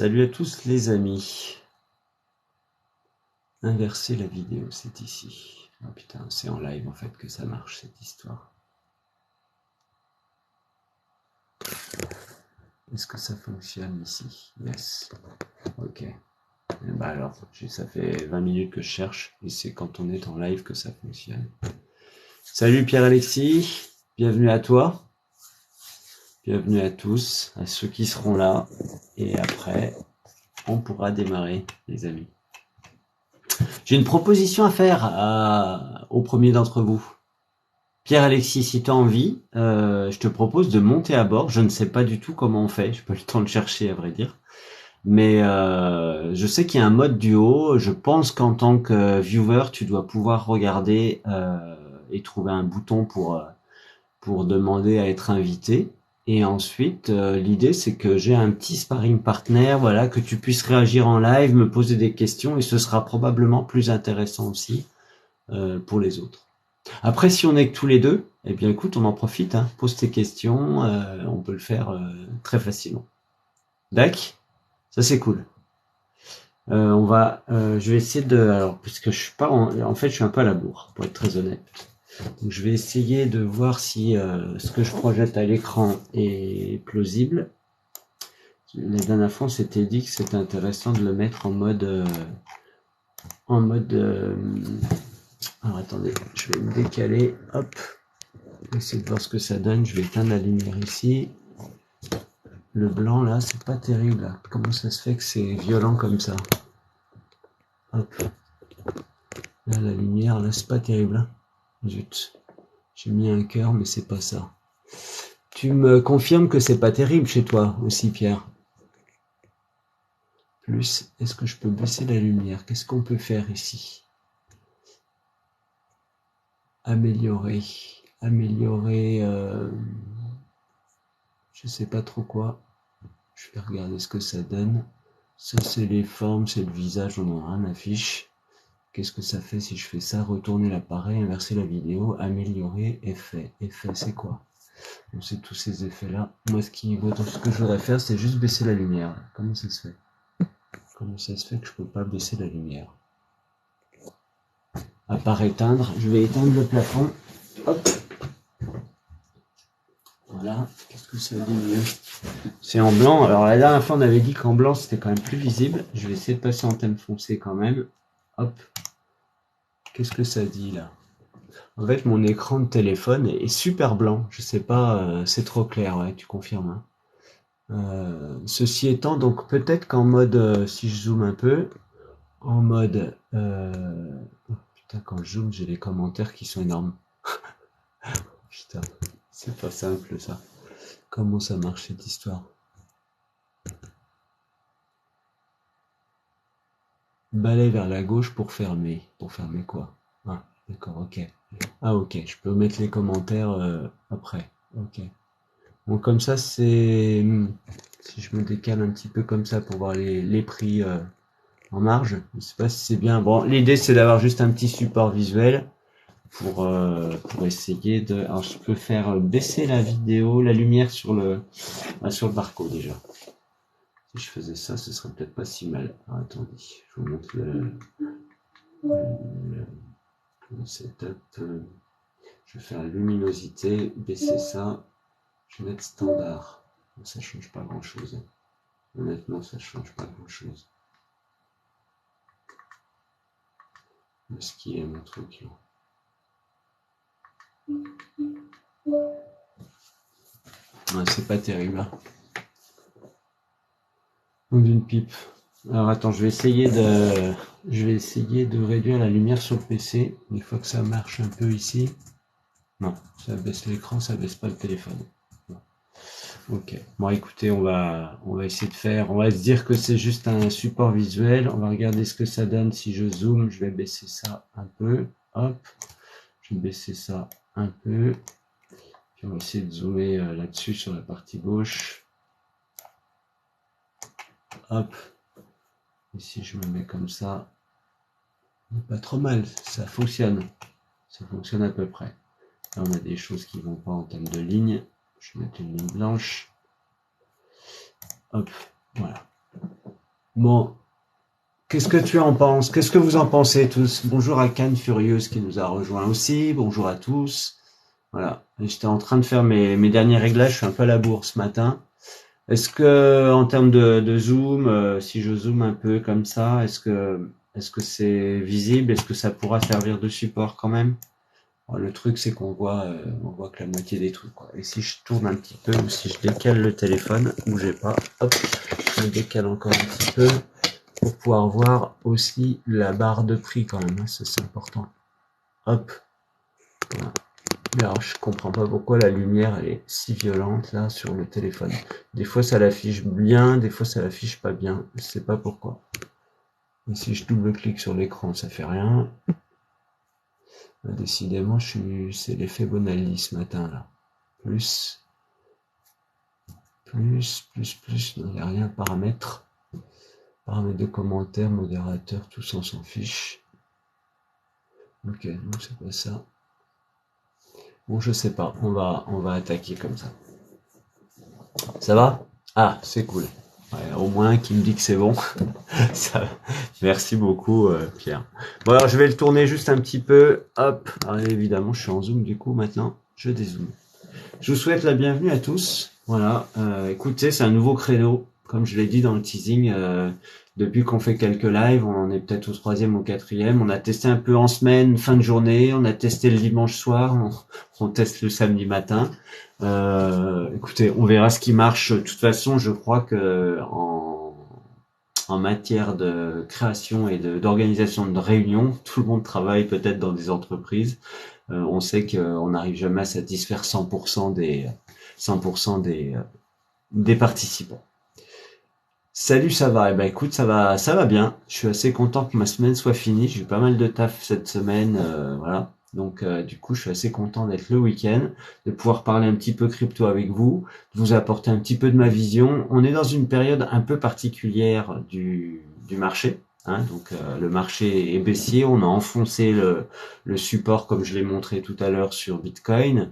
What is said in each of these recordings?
Salut à tous les amis. Inverser la vidéo, c'est ici. Oh putain, c'est en live en fait que ça marche cette histoire. Est-ce que ça fonctionne ici? Yes. Ok. Et bah alors, ça fait 20 minutes que je cherche et c'est quand on est en live que ça fonctionne. Salut Pierre-Alexis, bienvenue à toi. Bienvenue à tous, à ceux qui seront là. Et après, on pourra démarrer les amis. J'ai une proposition à faire au premier d'entre vous. Pierre-Alexis, si tu as envie, je te propose de monter à bord. Je ne sais pas du tout comment on fait, je n'ai pas eu le temps de chercher à vrai dire. Mais je sais qu'il y a un mode duo. Je pense qu'en tant que viewer, tu dois pouvoir regarder et trouver un bouton pour demander à être invité. Et ensuite, l'idée c'est que j'ai un petit sparring partner, voilà, que tu puisses réagir en live, me poser des questions et ce sera probablement plus intéressant aussi pour les autres. Après, si on est que tous les deux, eh bien écoute, on en profite, hein, pose tes questions, on peut le faire très facilement. D'accord? Ça c'est cool. Je vais essayer de, alors puisque je suis pas, en fait, je suis un peu à la bourre, pour être très honnête. Donc je vais essayer de voir si ce que je projette à l'écran est plausible. La dernière fois, on s'était dit que c'était intéressant de le mettre en mode, alors attendez, je vais me décaler, hop. On va essayer de voir ce que ça donne. Je vais éteindre la lumière ici. Le blanc là, c'est pas terrible. Là. Comment ça se fait que c'est violent comme ça? Hop. Là, la lumière, là, c'est pas terrible. Hein. Zut. J'ai mis un cœur, mais c'est pas ça. Tu me confirmes que c'est pas terrible chez toi aussi, Pierre? Plus, est-ce que je peux baisser la lumière? Qu'est-ce qu'on peut faire ici? Améliorer. Améliorer. Je sais pas trop quoi. Je vais regarder ce que ça donne. Ça, c'est les formes, c'est le visage, on en a rien affiche. Qu'est-ce que ça fait si je fais ça? Retourner l'appareil, inverser la vidéo, améliorer, effet. Effet, c'est quoi? Donc, c'est tous ces effets-là. Moi, ce que je voudrais faire, c'est juste baisser la lumière. Comment ça se fait? Comment ça se fait que je peux pas baisser la lumière? À part éteindre, je vais éteindre le plafond. Hop. Voilà. Qu'est-ce que ça dit mieux? C'est en blanc. Alors, la dernière fois, on avait dit qu'en blanc, c'était quand même plus visible. Je vais essayer de passer en thème foncé quand même. Hop. Qu'est-ce que ça dit là? En fait, mon écran de téléphone est super blanc. Je sais pas, c'est trop clair, ouais, tu confirmes. Hein. Ceci étant, donc peut-être qu'en mode, si je zoome un peu, en mode, oh, putain, quand je zoome, j'ai les commentaires qui sont énormes. Putain, c'est pas simple ça. Comment ça marche cette histoire? Balai vers la gauche pour fermer. Pour fermer quoi? Ah, d'accord, ok. Ah, ok, je peux mettre les commentaires après. Ok. Bon, comme ça, c'est... Si je me décale un petit peu comme ça pour voir les prix en marge, je sais pas si c'est bien. Bon, l'idée, c'est d'avoir juste un petit support visuel pour essayer de... Alors, je peux faire baisser la vidéo, la lumière sur le barcode déjà. Si je faisais ça, ce serait peut-être pas si mal. Alors, attendez, je vous montre le setup. Je vais faire la luminosité, baisser ça. Je vais mettre standard. Ça change pas grand-chose. Honnêtement, ça change pas grand-chose. Ce qui est mon truc. Ouais, c'est pas terrible. Hein. D'une pipe. Alors attends, je vais essayer de réduire la lumière sur le PC. Une fois que ça marche un peu ici. Non, ça baisse l'écran, ça baisse pas le téléphone. Non. Ok. Bon, écoutez, on va essayer de faire. On va se dire que c'est juste un support visuel. On va regarder ce que ça donne si je zoome. Je vais baisser ça un peu. Hop. Je vais baisser ça un peu. Puis on va essayer de zoomer là-dessus sur la partie gauche. Hop. Et si je me mets comme ça, pas trop mal, ça fonctionne. Ça fonctionne à peu près. Là, on a des choses qui vont pas en termes de ligne. Je vais mettre une ligne blanche. Hop, voilà. Bon, qu'est-ce que tu en penses? Qu'est-ce que vous en pensez tous? Bonjour à Cannes Furieuse qui nous a rejoint aussi. Bonjour à tous. Voilà. J'étais en train de faire mes derniers réglages. Je suis un peu à la bourre ce matin. Est-ce que, en termes de zoom, si je zoome un peu comme ça, est-ce que c'est visible? Est-ce que ça pourra servir de support quand même? Bon, le truc, c'est on voit que la moitié des trucs, quoi. Et si je tourne un petit peu, ou si je décale le téléphone, bougez pas, hop, je le décale encore un petit peu, pour pouvoir voir aussi la barre de prix quand même, hein, ça c'est important. Hop, voilà. Mais alors je comprends pas pourquoi la lumière elle est si violente là sur le téléphone. Des fois ça l'affiche bien, des fois ça l'affiche pas bien, je sais pas pourquoi. Et si je double-clique sur l'écran, ça fait rien. Décidément, c'est l'effet Bonaldi ce matin là. Plus, non, il n'y a rien, paramètres. Paramètres de commentaires, modérateur, tout ça on s'en fiche. Ok, donc c'est pas ça. Bon, je sais pas, on va attaquer comme ça. Ça va? Ah, c'est cool. Ouais, au moins qui me dit que c'est bon. Ça, merci beaucoup, Pierre. Bon, alors je vais le tourner juste un petit peu. Hop. Alors, évidemment, je suis en zoom du coup maintenant. Je dézoome. Je vous souhaite la bienvenue à tous. Voilà. Écoutez, c'est un nouveau créneau. Comme je l'ai dit dans le teasing, depuis qu'on fait quelques lives, on en est peut-être au 3e ou 4e. On a testé un peu en semaine, fin de journée. On a testé le dimanche soir. On teste le samedi matin. Écoutez, on verra ce qui marche. De toute façon, je crois que en matière de création et d'organisation de réunions, tout le monde travaille peut-être dans des entreprises. On sait qu'on n'arrive jamais à satisfaire 100% des participants. Salut, ça va? Eh ben écoute, ça va bien. Je suis assez content que ma semaine soit finie. J'ai eu pas mal de taf cette semaine, voilà. Donc du coup, je suis assez content d'être le week-end, de pouvoir parler un petit peu crypto avec vous, de vous apporter un petit peu de ma vision. On est dans une période un peu particulière du marché. Hein, donc le marché est baissier, on a enfoncé le support comme je l'ai montré tout à l'heure sur Bitcoin.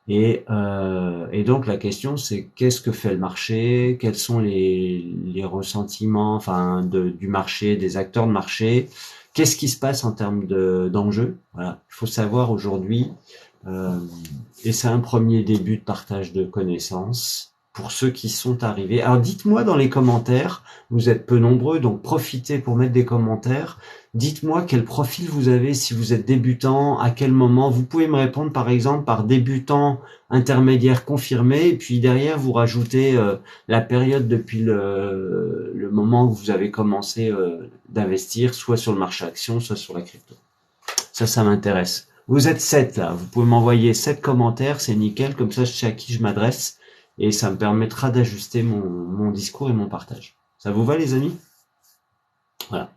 Et donc la question c'est qu'est-ce que fait le marché, quels sont les ressentiments enfin du marché, des acteurs de marché, qu'est-ce qui se passe en termes d'enjeux. Voilà, il faut savoir aujourd'hui, euh, et c'est un premier début de partage de connaissances pour ceux qui sont arrivés. Alors dites-moi dans les commentaires, vous êtes peu nombreux, donc profitez pour mettre des commentaires. Dites-moi quel profil vous avez, si vous êtes débutant, à quel moment. Vous pouvez me répondre par exemple par débutant, intermédiaire, confirmé, et puis derrière vous rajoutez la période depuis le moment où vous avez commencé d'investir, soit sur le marché action, soit sur la crypto. Ça m'intéresse. Vous êtes 7 là, vous pouvez m'envoyer 7 commentaires, c'est nickel, comme ça je sais à qui je m'adresse, et ça me permettra d'ajuster mon discours et mon partage. Ça vous va les amis? Voilà.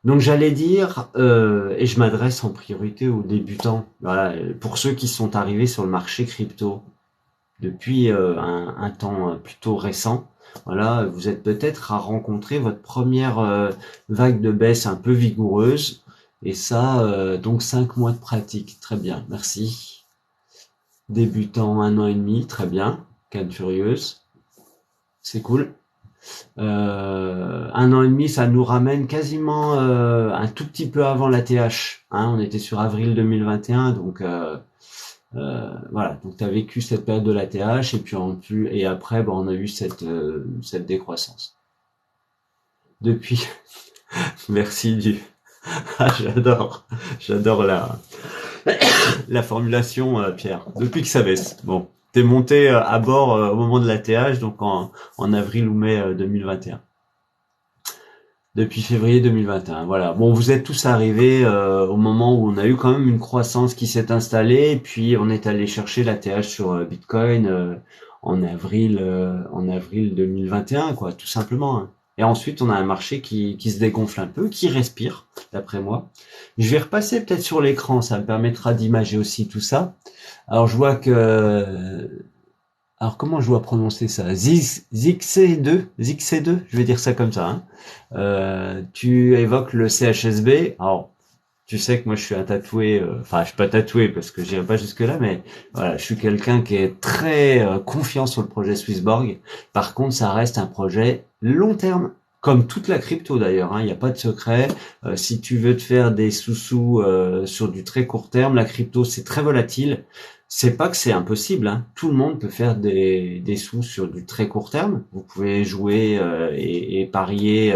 Donc j'allais dire, et je m'adresse en priorité aux débutants, voilà, pour ceux qui sont arrivés sur le marché crypto depuis un temps plutôt récent. Voilà, vous êtes peut-être à rencontrer votre première vague de baisse un peu vigoureuse, et ça, donc 5 mois de pratique, très bien, merci. Débutant 1 an et demi, très bien, Canne Furieuse, c'est cool. 1 an et demi, ça nous ramène quasiment un tout petit peu avant la TH. Hein, on était sur avril 2021, donc voilà. Donc tu as vécu cette période de la TH et puis et après, on a eu cette décroissance. Depuis, merci du. Ah, j'adore la formulation, Pierre. Depuis que ça baisse. Bon, t'es monté à bord au moment de la TH, donc en avril ou mai 2021. Depuis février 2021, voilà. Bon, vous êtes tous arrivés au moment où on a eu quand même une croissance qui s'est installée, et puis on est allé chercher la TH sur Bitcoin en avril 2021, quoi, tout simplement. Hein. Et ensuite, on a un marché qui se dégonfle un peu, qui respire, d'après moi. Je vais repasser peut-être sur l'écran, ça me permettra d'imager aussi tout ça. Alors, je vois que alors comment je dois prononcer ça? Zixé2, je vais dire ça comme ça. Hein. Tu évoques le CHSB. Alors, tu sais que moi je suis un tatoué, enfin je suis pas tatoué parce que j'irai pas jusque là, mais voilà, je suis quelqu'un qui est très confiant sur le projet Swissborg. Par contre, ça reste un projet long terme. Comme toute la crypto d'ailleurs, hein, il n'y a pas de secret. Si tu veux te faire des sous-sous sur du très court terme, la crypto c'est très volatile. C'est pas que c'est impossible, hein. Tout le monde peut faire des sous sur du très court terme. Vous pouvez jouer et parier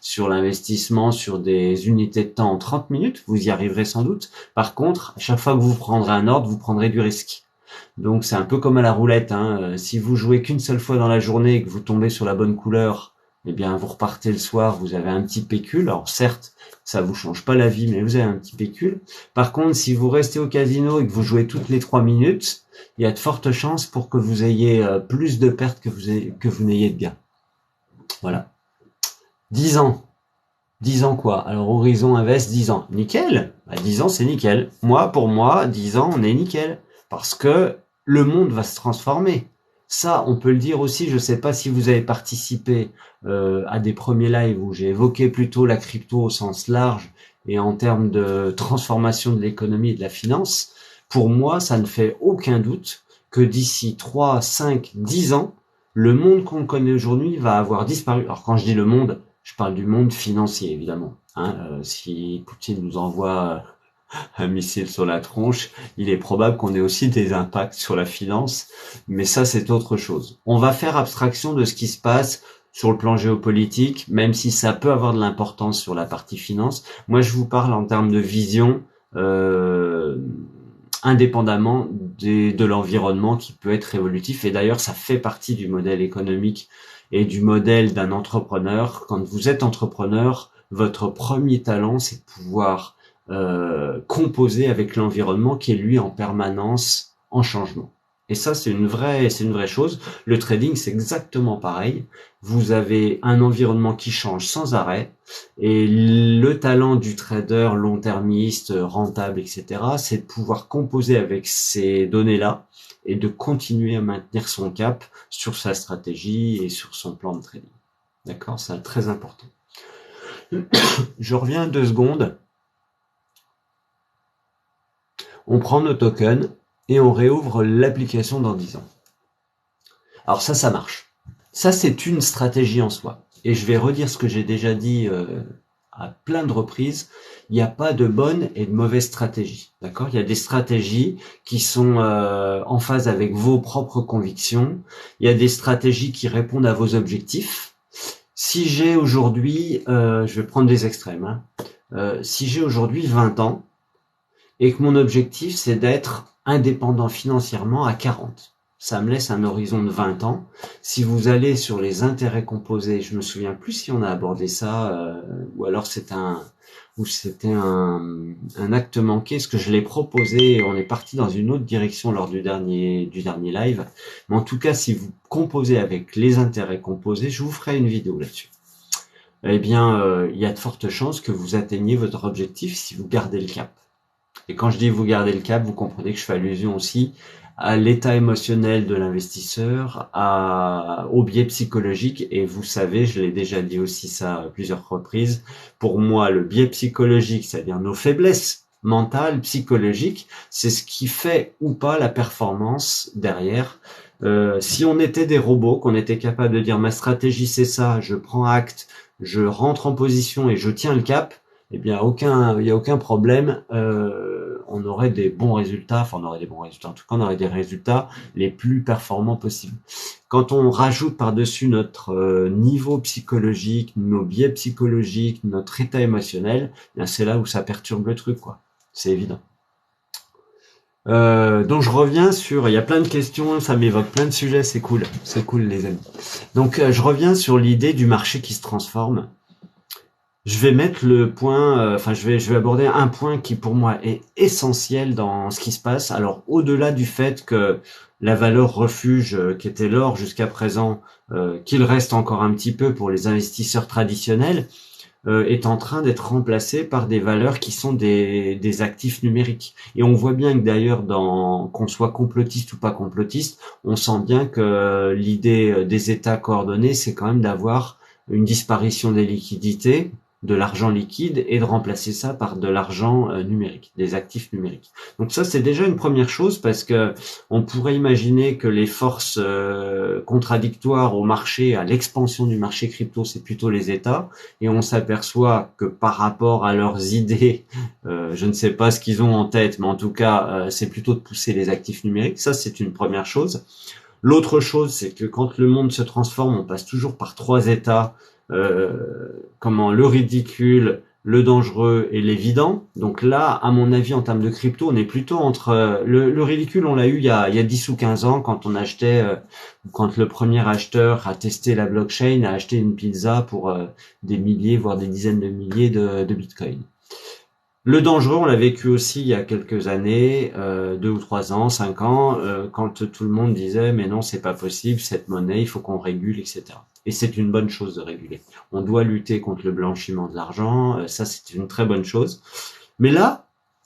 sur l'investissement sur des unités de temps en 30 minutes. Vous y arriverez sans doute. Par contre, à chaque fois que vous prendrez un ordre, vous prendrez du risque. Donc c'est un peu comme à la roulette, hein. Si vous jouez qu'une seule fois dans la journée et que vous tombez sur la bonne couleur, eh bien vous repartez le soir, vous avez un petit pécule. Alors certes, ça vous change pas la vie, mais vous avez un petit pécule. Par contre, si vous restez au casino et que vous jouez toutes les 3 minutes, il y a de fortes chances pour que vous ayez plus de pertes que vous n'ayez de gains. Voilà. 10 ans. 10 ans quoi? Alors Horizon Invest, 10 ans. Nickel. 10 ans, c'est nickel. Pour moi, 10 ans, on est nickel. Parce que le monde va se transformer. Ça, on peut le dire aussi. Je ne sais pas si vous avez participé à des premiers lives où j'ai évoqué plutôt la crypto au sens large et en termes de transformation de l'économie et de la finance. Pour moi, ça ne fait aucun doute que d'ici 3, 5, 10 ans, le monde qu'on connaît aujourd'hui va avoir disparu. Alors quand je dis le monde, je parle du monde financier, évidemment. Hein, si Poutine nous envoie un missile sur la tronche, il est probable qu'on ait aussi des impacts sur la finance, mais ça c'est autre chose. On va faire abstraction de ce qui se passe sur le plan géopolitique, même si ça peut avoir de l'importance sur la partie finance. Moi je vous parle en termes de vision, indépendamment de l'environnement qui peut être évolutif, et d'ailleurs ça fait partie du modèle économique et du modèle d'un entrepreneur. Quand vous êtes entrepreneur, votre premier talent, c'est de pouvoir composer avec l'environnement qui est lui en permanence en changement. Et ça, c'est une vraie chose. Le trading, c'est exactement pareil. Vous avez un environnement qui change sans arrêt, et le talent du trader long-termiste, rentable, etc., c'est de pouvoir composer avec ces données-là et de continuer à maintenir son cap sur sa stratégie et sur son plan de trading. D'accord? C'est très important. Je reviens 2 secondes. On prend nos tokens et on réouvre l'application dans 10 ans. Alors ça marche. Ça, c'est une stratégie en soi. Et je vais redire ce que j'ai déjà dit à plein de reprises. Il n'y a pas de bonne et de mauvaise stratégie. D'accord? Il y a des stratégies qui sont en phase avec vos propres convictions. Il y a des stratégies qui répondent à vos objectifs. Si j'ai aujourd'hui, je vais prendre des extrêmes, hein. Si j'ai aujourd'hui 20 ans, et que mon objectif, c'est d'être indépendant financièrement à 40. Ça me laisse un horizon de 20 ans. Si vous allez sur les intérêts composés, je me souviens plus si on a abordé ça, ou alors c'était un acte manqué, parce que je l'ai proposé et on est parti dans une autre direction lors du dernier live. Mais en tout cas, si vous composez avec les intérêts composés, je vous ferai une vidéo là-dessus. Eh bien, il y a de fortes chances que vous atteigniez votre objectif si vous gardez le cap. Et quand je dis vous gardez le cap, vous comprenez que je fais allusion aussi à l'état émotionnel de l'investisseur, au biais psychologique. Et vous savez, je l'ai déjà dit aussi ça à plusieurs reprises, pour moi, le biais psychologique, c'est-à-dire nos faiblesses mentales, psychologiques, c'est ce qui fait ou pas la performance derrière. Si on était des robots, qu'on était capable de dire ma stratégie c'est ça, je prends acte, je rentre en position et je tiens le cap, eh bien, il n'y a aucun problème. On aurait des bons résultats. Enfin, on aurait des bons résultats. En tout cas, on aurait des résultats les plus performants possibles. Quand on rajoute par-dessus notre niveau psychologique, nos biais psychologiques, notre état émotionnel, eh bien, c'est là où ça perturbe le truc, quoi. C'est évident. Donc je reviens sur, il y a plein de questions, ça m'évoque plein de sujets, c'est cool les amis. Donc je reviens sur l'idée du marché qui se transforme. Je vais mettre le point, je vais aborder un point qui pour moi est essentiel dans ce qui se passe. Alors au-delà du fait que la valeur refuge qui était l'or jusqu'à présent, qu'il reste encore un petit peu pour les investisseurs traditionnels, est en train d'être remplacé par des valeurs qui sont des actifs numériques. Et on voit bien que d'ailleurs, qu'on soit complotiste ou pas complotiste, on sent bien que l'idée des États coordonnés, c'est quand même d'avoir une disparition des liquidités, de l'argent liquide et de remplacer ça par de l'argent numérique, des actifs numériques. Donc ça, c'est déjà une première chose parce que on pourrait imaginer que les forces contradictoires au marché, à l'expansion du marché crypto, c'est plutôt les États, et on s'aperçoit que par rapport à leurs idées, je ne sais pas ce qu'ils ont en tête, mais en tout cas, c'est plutôt de pousser les actifs numériques. Ça, c'est une première chose. L'autre chose, c'est que quand le monde se transforme, on passe toujours par trois états, le ridicule, le dangereux et l'évident. Donc là, à mon avis, en termes de crypto, on est plutôt entre le ridicule, on l'a eu il y a 10 ou 15 ans quand on achetait, quand le premier acheteur a testé la blockchain, a acheté une pizza pour des milliers, voire des dizaines de milliers de bitcoins. Le dangereux, on l'a vécu aussi il y a quelques années, 2 ou 3 ans, 5 ans, quand tout le monde disait mais non, c'est pas possible, cette monnaie, il faut qu'on régule, etc. Et c'est une bonne chose de réguler. On doit lutter contre le blanchiment de l'argent, ça c'est une très bonne chose. Mais là,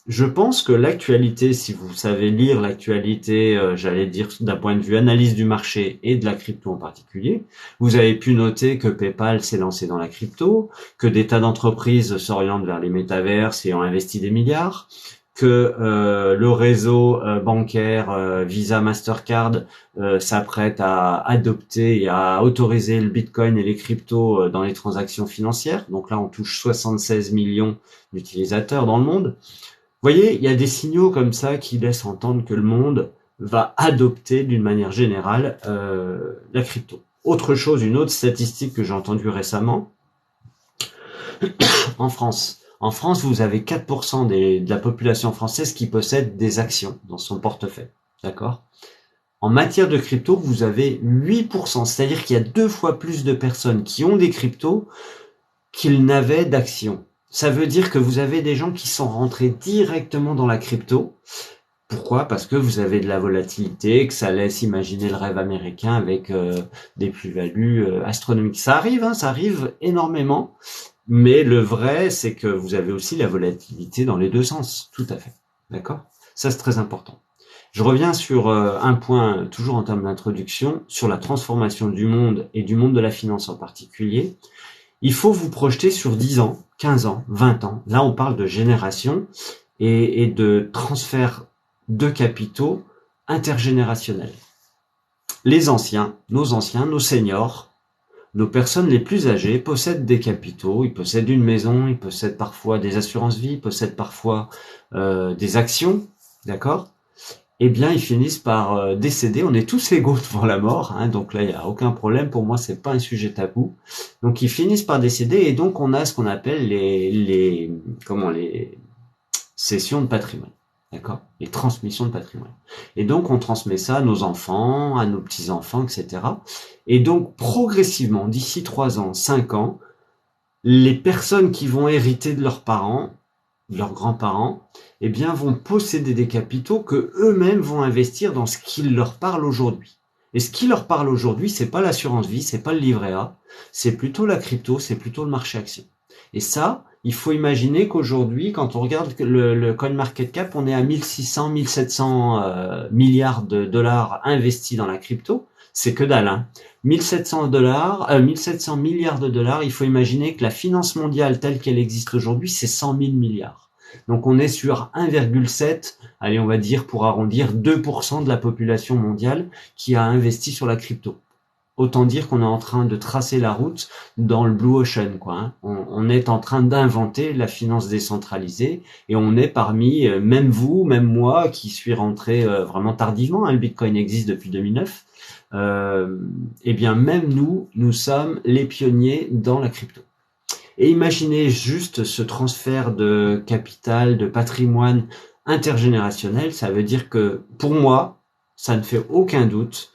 je pense que l'actualité, si vous savez lire l'actualité, j'allais dire d'un point de vue analyse du marché et de la crypto en particulier, vous avez pu noter que PayPal s'est lancé dans la crypto, que des tas d'entreprises s'orientent vers les métaverses et ont investi des milliards, que le réseau bancaire Visa, Mastercard s'apprête à adopter et à autoriser le Bitcoin et les cryptos dans les transactions financières. Donc là, on touche 76 millions d'utilisateurs dans le monde. Vous voyez, il y a des signaux comme ça qui laissent entendre que le monde va adopter d'une manière générale la crypto. Autre chose, une autre statistique que j'ai entendue récemment, en France. En France, vous avez 4% de la population française qui possède des actions dans son portefeuille. D'accord ? En matière de crypto, vous avez 8%, c'est-à-dire qu'il y a 2 fois plus de personnes qui ont des cryptos qu'ils n'avaient d'actions. Ça veut dire que vous avez des gens qui sont rentrés directement dans la crypto. Pourquoi ? Parce que vous avez de la volatilité, que ça laisse imaginer le rêve américain avec des plus-values astronomiques. Ça arrive énormément. Mais le vrai, c'est que vous avez aussi la volatilité dans les deux sens. Tout à fait. D'accord ? Ça, c'est très important. Je reviens sur un point, toujours en termes d'introduction, sur la transformation du monde et du monde de la finance en particulier. Il faut vous projeter sur 10 ans, 15 ans, 20 ans. Là, on parle de génération et de transfert de capitaux intergénérationnels. Les anciens, nos seniors, nos personnes les plus âgées possèdent des capitaux, ils possèdent une maison, ils possèdent parfois des assurances-vie, ils possèdent parfois des actions, d'accord ? Eh bien, ils finissent par décéder. On est tous égaux devant la mort, hein, donc là, il n'y a aucun problème. Pour moi, c'est pas un sujet tabou. Donc, ils finissent par décéder, et donc on a ce qu'on appelle les cessions de patrimoine, d'accord ? Les transmissions de patrimoine. Et donc, on transmet ça à nos enfants, à nos petits-enfants, etc. Et donc, progressivement, d'ici 3 ans, 5 ans, les personnes qui vont hériter de leurs parents, de leurs grands-parents, eh bien, vont posséder des capitaux que eux-mêmes vont investir dans ce qui leur parle aujourd'hui. Et ce qui leur parle aujourd'hui, c'est pas l'assurance vie, c'est pas le livret A, c'est plutôt la crypto, c'est plutôt le marché action. Et ça, il faut imaginer qu'aujourd'hui, quand on regarde le CoinMarketCap, on est à 1600, 1700 milliards de dollars investis dans la crypto. C'est que dalle, hein. 1700 milliards de dollars, il faut imaginer que la finance mondiale telle qu'elle existe aujourd'hui, c'est 100 000 milliards. Donc on est sur 1,7, allez on va dire pour arrondir 2% de la population mondiale qui a investi sur la crypto. Autant dire qu'on est en train de tracer la route dans le Blue Ocean, quoi. Hein. On est en train d'inventer la finance décentralisée et on est parmi, même vous, même moi, qui suis rentré vraiment tardivement. Hein, le Bitcoin existe depuis 2009. Eh bien, même nous sommes les pionniers dans la crypto. Et imaginez juste ce transfert de capital, de patrimoine intergénérationnel. Ça veut dire que, pour moi, ça ne fait aucun doute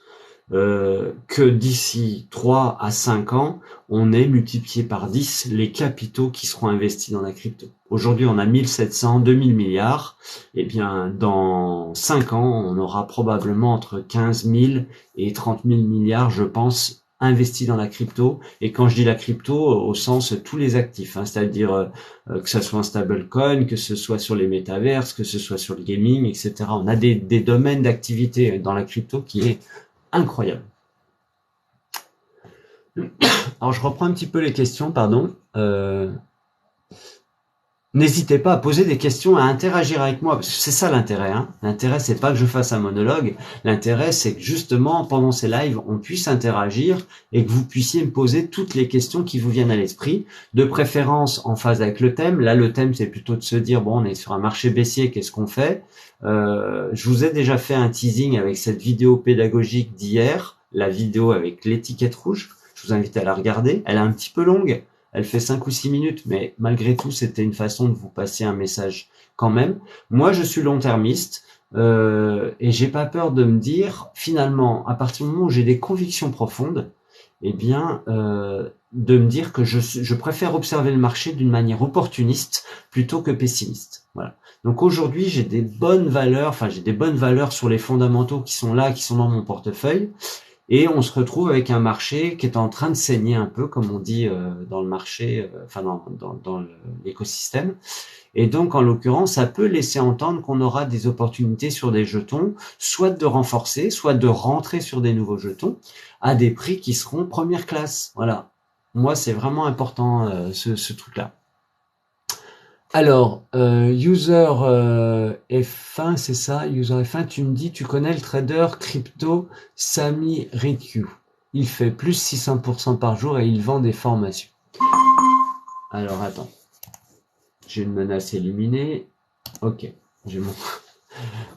que d'ici 3 à 5 ans, on ait multiplié par 10 les capitaux qui seront investis dans la crypto. Aujourd'hui, on a 1700, 2000 milliards. Eh bien, dans 5 ans, on aura probablement entre 15 000 et 30 000 milliards, je pense, investis dans la crypto. Et quand je dis la crypto, au sens tous les actifs, hein, c'est-à-dire que ce soit un stablecoin, que ce soit sur les métaverses, que ce soit sur le gaming, etc. On a des domaines d'activité dans la crypto qui est incroyable. Alors, je reprends un petit peu les questions, pardon. N'hésitez pas à poser des questions, à interagir avec moi, parce que c'est ça l'intérêt. Hein. L'intérêt, c'est pas que je fasse un monologue. L'intérêt, c'est que justement, pendant ces lives, on puisse interagir et que vous puissiez me poser toutes les questions qui vous viennent à l'esprit, de préférence en phase avec le thème. Là, le thème, c'est plutôt de se dire, bon, on est sur un marché baissier, qu'est-ce qu'on fait? Je vous ai déjà fait un teasing avec cette vidéo pédagogique d'hier, la vidéo avec l'étiquette rouge. Je vous invite à la regarder. Elle est un petit peu longue. Elle fait 5 ou 6 minutes, mais malgré tout, c'était une façon de vous passer un message quand même. Moi, je suis long-termiste et j'ai pas peur de me dire, finalement, à partir du moment où j'ai des convictions profondes, eh bien, de me dire que je préfère observer le marché d'une manière opportuniste plutôt que pessimiste. Voilà. Donc aujourd'hui, j'ai des bonnes valeurs sur les fondamentaux qui sont là, qui sont dans mon portefeuille. Et on se retrouve avec un marché qui est en train de saigner un peu, comme on dit dans le marché, dans l'écosystème. Et donc, en l'occurrence, ça peut laisser entendre qu'on aura des opportunités sur des jetons, soit de renforcer, soit de rentrer sur des nouveaux jetons à des prix qui seront première classe. Voilà. Moi, c'est vraiment important ce truc-là. Alors, user F1, c'est ça, user F1, tu me dis, tu connais le trader crypto Sami Rikyu. Il fait plus 600% par jour et il vend des formations. Alors, attends. J'ai une menace éliminée. Ok, j'ai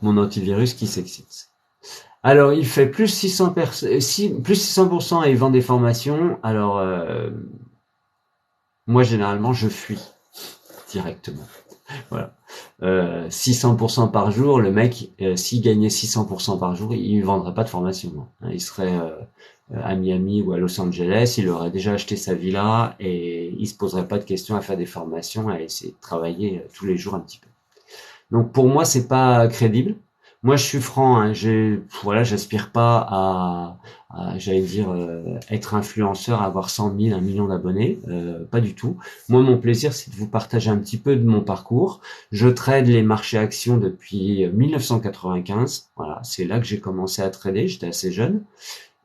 mon antivirus qui s'excite. Alors, il fait plus 600% et il vend des formations. Alors, moi, généralement, je fuis directement. Voilà. 600% par jour, le mec, s'il gagnait 600% par jour, il ne vendrait pas de formation. Hein. Il serait à Miami ou à Los Angeles, il aurait déjà acheté sa villa et il se poserait pas de questions à faire des formations, à essayer de travailler tous les jours un petit peu. Donc pour moi, c'est pas crédible. Moi, je suis franc. Hein, j'aspire pas j'allais dire, être influenceur, avoir 100 000, 1 million d'abonnés. Pas du tout. Moi, mon plaisir, c'est de vous partager un petit peu de mon parcours. Je trade les marchés actions depuis 1995. Voilà, c'est là que j'ai commencé à trader. J'étais assez jeune.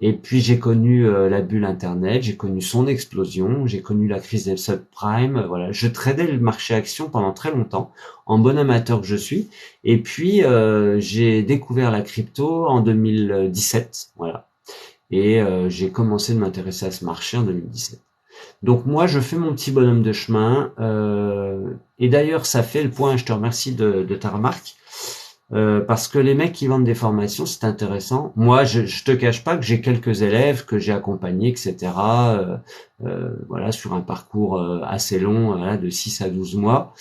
Et puis j'ai connu la bulle Internet, j'ai connu son explosion, j'ai connu la crise des subprimes. Voilà, je tradais le marché action pendant très longtemps, en bon amateur que je suis. Et puis j'ai découvert la crypto en 2017. Voilà, et j'ai commencé de m'intéresser à ce marché en 2017. Donc moi, je fais mon petit bonhomme de chemin. Et d'ailleurs, ça fait le point. Je te remercie de ta remarque. Parce que les mecs qui vendent des formations, c'est intéressant. Moi, je te cache pas que j'ai quelques élèves que j'ai accompagnés, etc. Voilà, sur un parcours assez long, de 6 à 12 mois,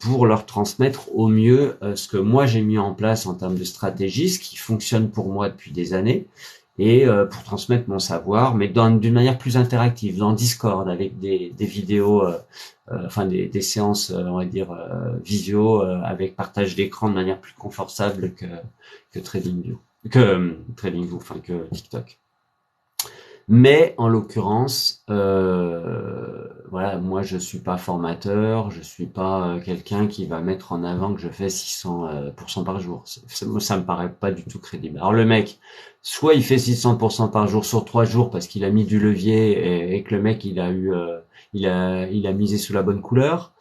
pour leur transmettre au mieux ce que moi j'ai mis en place en termes de stratégie, ce qui fonctionne pour moi depuis des années, et pour transmettre mon savoir, mais d'une manière plus interactive, dans Discord, avec des vidéos, des séances, on va dire, visio, avec partage d'écran de manière plus confortable que TradingView, que TikTok. Mais en l'occurrence, voilà, moi je suis pas formateur, je suis pas quelqu'un qui va mettre en avant que je fais 600% par jour. Ça me paraît pas du tout crédible. Alors le mec, soit il fait 600% par jour sur 3 jours parce qu'il a mis du levier et que le mec il a misé sous la bonne couleur.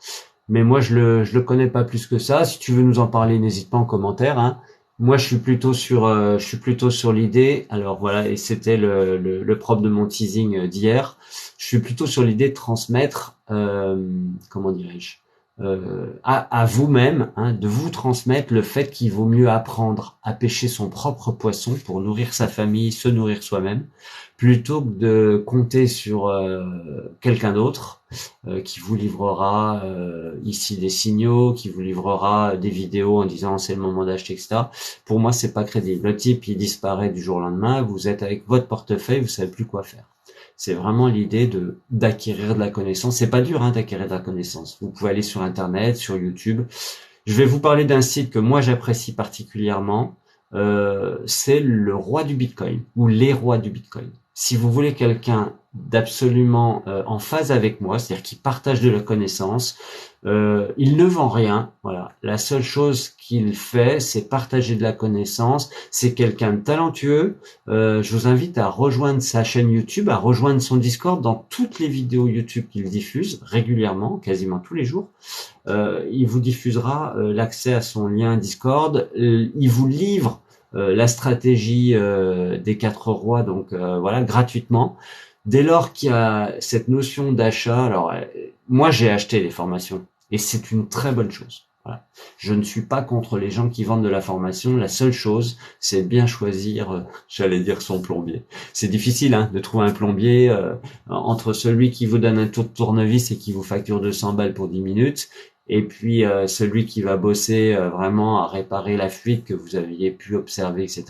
Mais moi je le connais pas plus que ça. Si tu veux nous en parler, n'hésite pas en commentaire. Hein. Moi, je suis plutôt sur l'idée. Alors voilà, et c'était le propre de mon teasing d'hier. Je suis plutôt sur l'idée de transmettre, comment dirais-je, à vous-même, hein, de vous transmettre le fait qu'il vaut mieux apprendre à pêcher son propre poisson pour nourrir sa famille, se nourrir soi-même, plutôt que de compter sur quelqu'un d'autre qui vous livrera ici des signaux, qui vous livrera des vidéos en disant c'est le moment d'acheter, etc. Pour moi, c'est pas crédible. Le type, il disparaît du jour au lendemain, vous êtes avec votre portefeuille, vous savez plus quoi faire. C'est vraiment l'idée d'acquérir de la connaissance. C'est pas dur, hein, d'acquérir de la connaissance. Vous pouvez aller sur Internet, sur YouTube. Je vais vous parler d'un site que moi j'apprécie particulièrement. C'est le roi du Bitcoin ou les rois du Bitcoin. si vous voulez quelqu'un d'absolument en phase avec moi, c'est-à-dire qui partage de la connaissance, il ne vend rien. Voilà, la seule chose qu'il fait, c'est partager de la connaissance. C'est quelqu'un de talentueux. Je vous invite à rejoindre sa chaîne YouTube, à rejoindre son Discord. Dans toutes les vidéos YouTube qu'il diffuse régulièrement, quasiment tous les jours, il vous diffusera l'accès à son lien Discord. Il vous livre la stratégie des 4 rois, donc voilà, gratuitement. Dès lors qu'il y a cette notion d'achat, alors moi j'ai acheté les formations et c'est une très bonne chose. Voilà. Je ne suis pas contre les gens qui vendent de la formation. La seule chose, c'est bien choisir, j'allais dire son plombier. C'est difficile hein, de trouver un plombier entre celui qui vous donne un tour de tournevis et qui vous facture 200 balles pour 10 minutes et puis celui qui va bosser vraiment à réparer la fuite que vous aviez pu observer, etc.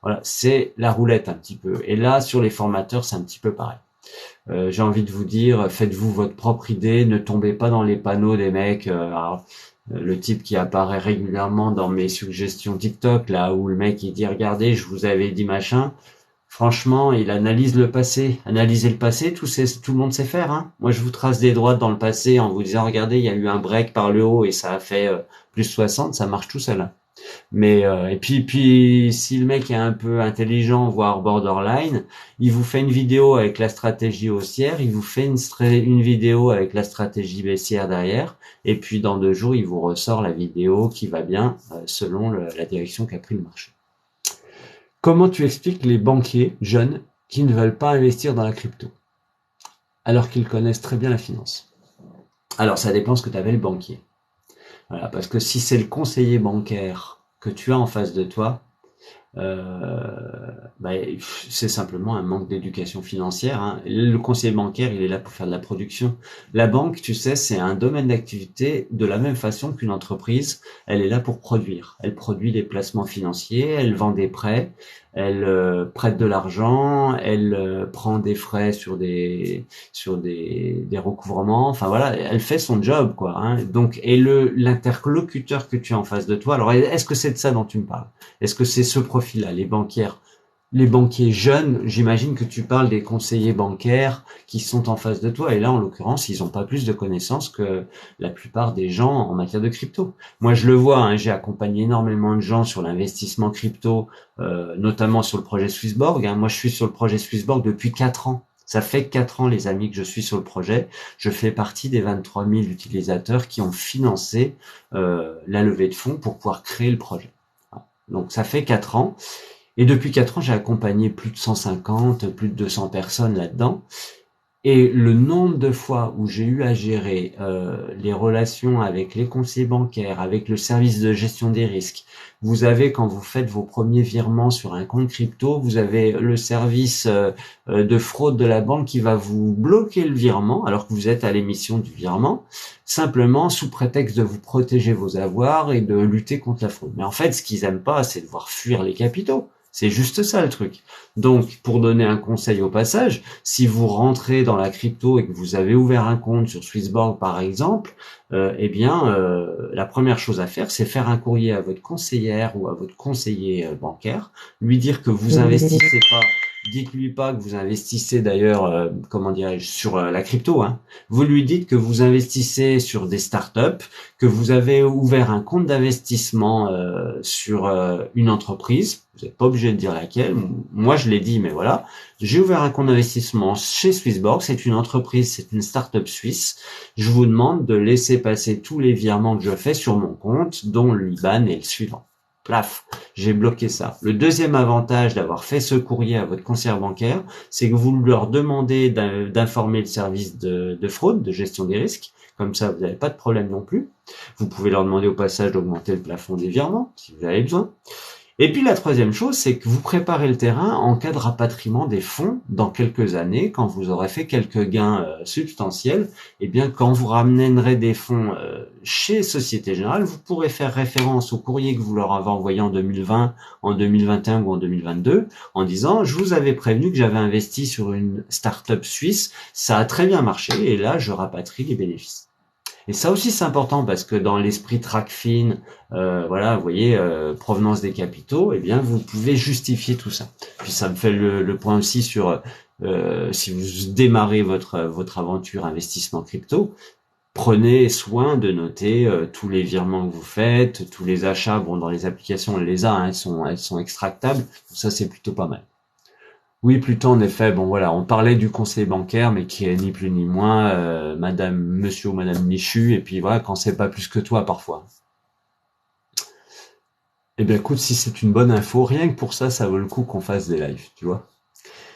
Voilà, c'est la roulette un petit peu. Et là, sur les formateurs, c'est un petit peu pareil. J'ai envie de vous dire, faites-vous votre propre idée, ne tombez pas dans les panneaux des mecs. Le type qui apparaît régulièrement dans mes suggestions TikTok, là où le mec il dit regardez, je vous avais dit machin. Franchement, il analyse le passé. Analyser le passé, tout le monde sait faire. Hein. Moi, je vous trace des droites dans le passé en vous disant regardez, il y a eu un break par le haut et ça a fait plus 60, ça marche tout seul. Hein. Mais et puis si le mec est un peu intelligent, voire borderline, il vous fait une vidéo avec la stratégie haussière, il vous fait une vidéo avec la stratégie baissière derrière, et puis dans 2 jours, il vous ressort la vidéo qui va bien selon la direction qu'a pris le marché. Comment tu expliques les banquiers jeunes qui ne veulent pas investir dans la crypto, alors qu'ils connaissent très bien la finance? Alors ça dépend ce que tu appelles banquier. Voilà, parce que si c'est le conseiller bancaire que tu as en face de toi, c'est simplement un manque d'éducation financière. Hein. Le conseiller bancaire, il est là pour faire de la production. La banque, tu sais, c'est un domaine d'activité de la même façon qu'une entreprise. Elle est là pour produire. Elle produit des placements financiers, elle vend des prêts, elle prête de l'argent, elle prend des frais sur des recouvrements. Enfin voilà, elle fait son job quoi. Hein. Donc et l'interlocuteur que tu as en face de toi. Alors est-ce que c'est de ça dont tu me parles? Est-ce que c'est ce profil-là, les banquiers jeunes? J'imagine que tu parles des conseillers bancaires qui sont en face de toi. Et là, en l'occurrence, ils n'ont pas plus de connaissances que la plupart des gens en matière de crypto. Moi, je le vois, hein, j'ai accompagné énormément de gens sur l'investissement crypto, notamment sur le projet Swissborg. Hein. Moi, je suis sur le projet Swissborg depuis 4 ans. Ça fait 4 ans, les amis, que je suis sur le projet. Je fais partie des 23 000 utilisateurs qui ont financé la levée de fonds pour pouvoir créer le projet. Donc ça fait 4 ans. Et depuis 4 ans, j'ai accompagné plus de 150, plus de 200 personnes là-dedans. Et le nombre de fois où j'ai eu à gérer les relations avec les conseillers bancaires, avec le service de gestion des risques. Vous avez, quand vous faites vos premiers virements sur un compte crypto, vous avez le service de fraude de la banque qui va vous bloquer le virement alors que vous êtes à l'émission du virement, simplement sous prétexte de vous protéger vos avoirs et de lutter contre la fraude. Mais en fait, ce qu'ils aiment pas, c'est de voir fuir les capitaux. C'est juste ça le truc. Donc, pour donner un conseil au passage, si vous rentrez dans la crypto et que vous avez ouvert un compte sur Swissborg par exemple, la première chose à faire, c'est faire un courrier à votre conseillère ou à votre conseiller bancaire, lui dire que vous investissez pas. Dites-lui pas que vous investissez d'ailleurs, sur la crypto. Hein. Vous lui dites que vous investissez sur des startups, que vous avez ouvert un compte d'investissement sur une entreprise. Vous n'êtes pas obligé de dire laquelle. Moi, je l'ai dit, mais voilà. J'ai ouvert un compte d'investissement chez Swissborg. C'est une entreprise, c'est une startup suisse. Je vous demande de laisser passer tous les virements que je fais sur mon compte, dont l'IBAN et le suivant. Plaf, j'ai bloqué ça. Le deuxième avantage d'avoir fait ce courrier à votre conseiller bancaire, c'est que vous leur demandez d'informer le service de fraude, de gestion des risques. Comme ça, vous n'avez pas de problème non plus. Vous pouvez leur demander au passage d'augmenter le plafond des virements, si vous avez besoin. Et puis la troisième chose, c'est que vous préparez le terrain en cas de rapatriement des fonds dans quelques années, quand vous aurez fait quelques gains substantiels. Et bien, quand vous ramènerez des fonds chez Société Générale, vous pourrez faire référence au courrier que vous leur avez envoyé en 2020, en 2021 ou en 2022, en disant « Je vous avais prévenu que j'avais investi sur une start-up suisse, ça a très bien marché et là, je rapatrie les bénéfices. » Et ça aussi c'est important parce que dans l'esprit TrackFin, voilà, vous voyez, provenance des capitaux, eh bien vous pouvez justifier tout ça. Puis ça me fait le point aussi sur si vous démarrez votre aventure investissement crypto, prenez soin de noter tous les virements que vous faites, tous les achats. Bon, dans les applications, on les a, hein, elles sont extractables. Ça, c'est plutôt pas mal. Oui, plutôt en effet. Bon, voilà, on parlait du conseil bancaire, mais qui est ni plus ni moins monsieur ou madame Michu. Et puis voilà, quand c'est pas plus que toi, parfois. Eh bien, écoute, si c'est une bonne info, rien que pour ça, ça vaut le coup qu'on fasse des lives, tu vois.